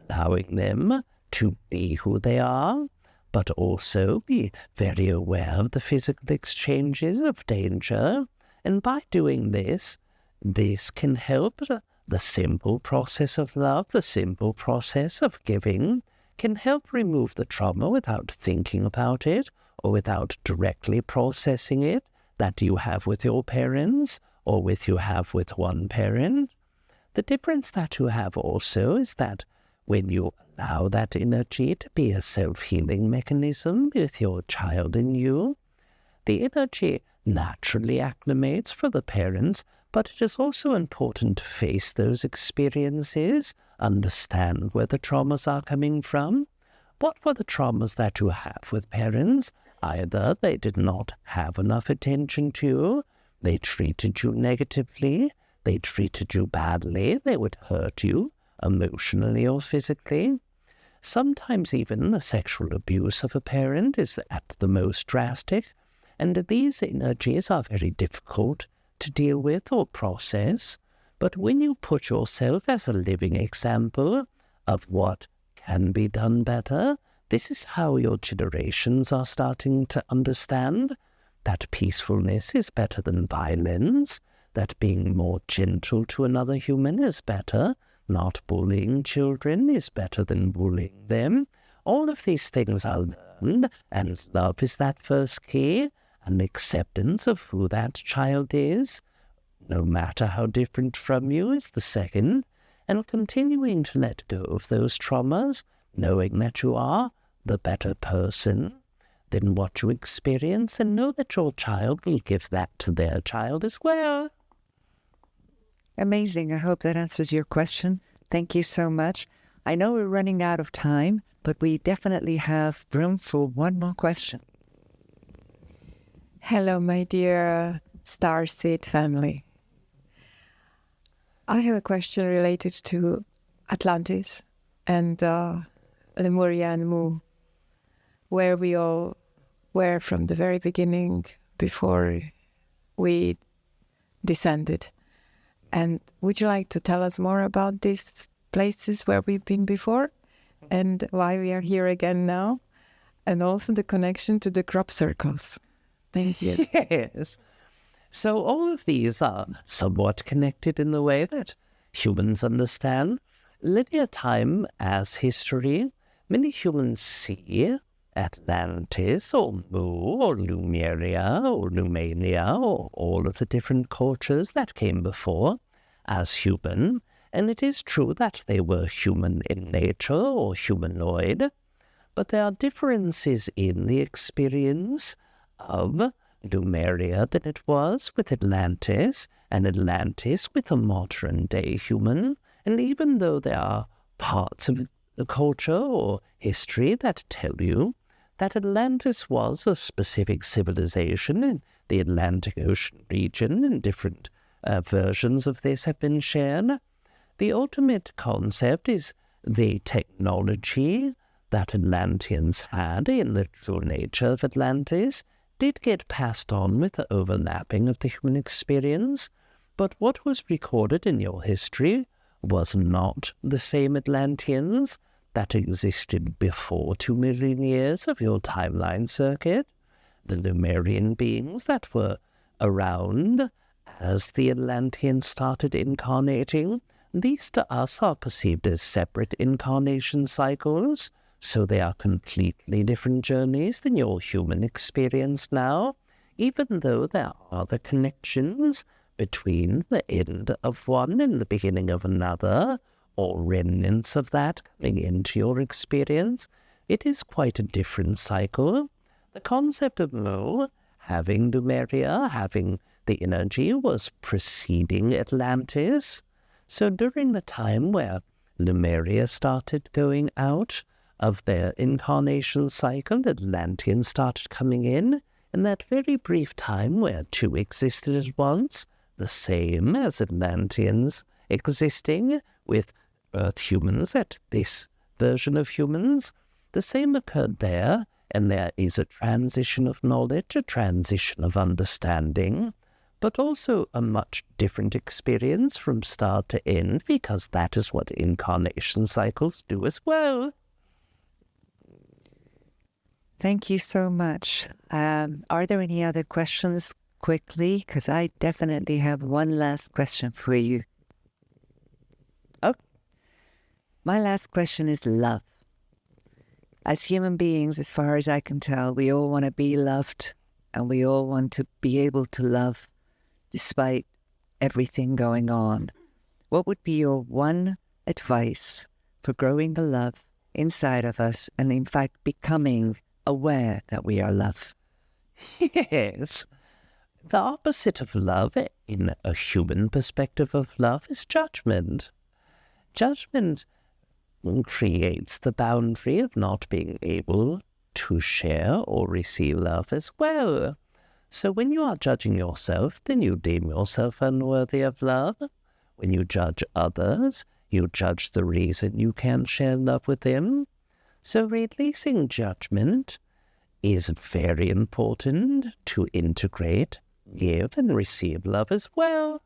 allowing them to be who they are, but also be very aware of the physical exchanges of danger. And by doing this, this can help the simple process of love, the simple process of giving, can help remove the trauma without thinking about it or without directly processing it that you have with your parents or you have with one parent. The difference that you have also is that when you allow that energy to be a self-healing mechanism with your child in you, the energy naturally acclimates for the parents, but it is also important to face those experiences, understand where the traumas are coming from. What were the traumas that you have with parents? Either they did not have enough attention to you, they treated you negatively, they treated you badly, they would hurt you emotionally or physically. Sometimes even the sexual abuse of a parent is at the most drastic, and these energies are very difficult to deal with or process. But when you put yourself as a living example of what can be done better, this is how your generations are starting to understand that peacefulness is better than violence, that being more gentle to another human is better, not bullying children is better than bullying them. All of these things are learned, and love is that first key, and acceptance of who that child is, no matter how different from you, is the second, and continuing to let go of those traumas, knowing that you are the better person than what you experience, and know that your child will give that to their child as well. Amazing. I hope that answers your question. Thank you so much. I know we're running out of time, but we definitely have room for one more question. Hello, my dear Starseed family. I have a question related to Atlantis and Lemuria and Mu, where we all were from the very beginning before we descended. And would you like to tell us more about these places where we've been before and why we are here again now? And also the connection to the crop circles. Thank you. Yes. So all of these are somewhat connected in the way that humans understand linear time as history. Many humans see Atlantis or Mu or Lemuria or Lumania or all of the different cultures that came before as human. And it is true that they were human in nature or humanoid, but there are differences in the experience of Lemuria than it was with Atlantis, and Atlantis with a modern-day human. And even though there are parts of the culture or history that tell you that Atlantis was a specific civilization in the Atlantic Ocean region, and different versions of this have been shared, the ultimate concept is the technology that Atlanteans had in the true nature of Atlantis did get passed on with the overlapping of the human experience, but what was recorded in your history was not the same Atlanteans that existed before 2 million years of your timeline circuit. the Lemurian beings that were around as the Atlanteans started incarnating. These to us are perceived as separate incarnation cycles, so they are completely different journeys than your human experience now, even though there are the connections between the end of one and the beginning of another, or remnants of that coming into your experience. It is quite a different cycle. The concept of Mo, having Lemuria, having the energy, was preceding Atlantis. So during the time where Lemuria started going out of their incarnation cycle, Atlanteans started coming in that very brief time where two existed at once, the same as Atlanteans existing with Earth humans at this version of humans, the same occurred there, and there is a transition of knowledge, a transition of understanding, but also a much different experience from start to end, because that is what incarnation cycles do as well. Thank you so much. Are there any other questions quickly? Because I definitely have one last question for you. Oh, my last question is love. As human beings, as far as I can tell, we all want to be loved, and we all want to be able to love despite everything going on. What would be your one advice for growing the love inside of us and, in fact, becoming aware that we are love? Yes. The opposite of love, in a human perspective of love, is judgment. Judgment creates the boundary of not being able to share or receive love as well. So when you are judging yourself, then you deem yourself unworthy of love. When you judge others, you judge the reason you can't share love with them. So releasing judgment is very important to integrate, give, and receive love as well.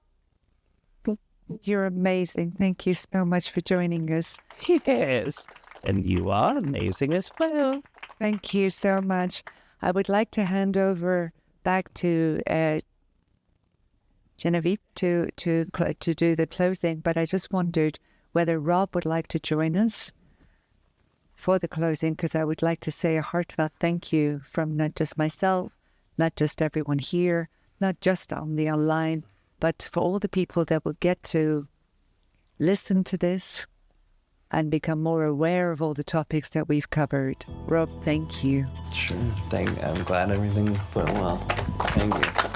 You're amazing. Thank you so much for joining us. Yes, and you are amazing as well. Thank you so much. I would like to hand over back to Genevieve to do the closing, but I just wondered whether Rob would like to join us for the closing, because I would like to say a heartfelt thank you from not just myself, not just everyone here, not just on the online, but for all the people that will get to listen to this and become more aware of all the topics that we've covered. Rob, thank you. Sure. I'm glad everything went well. Thank you.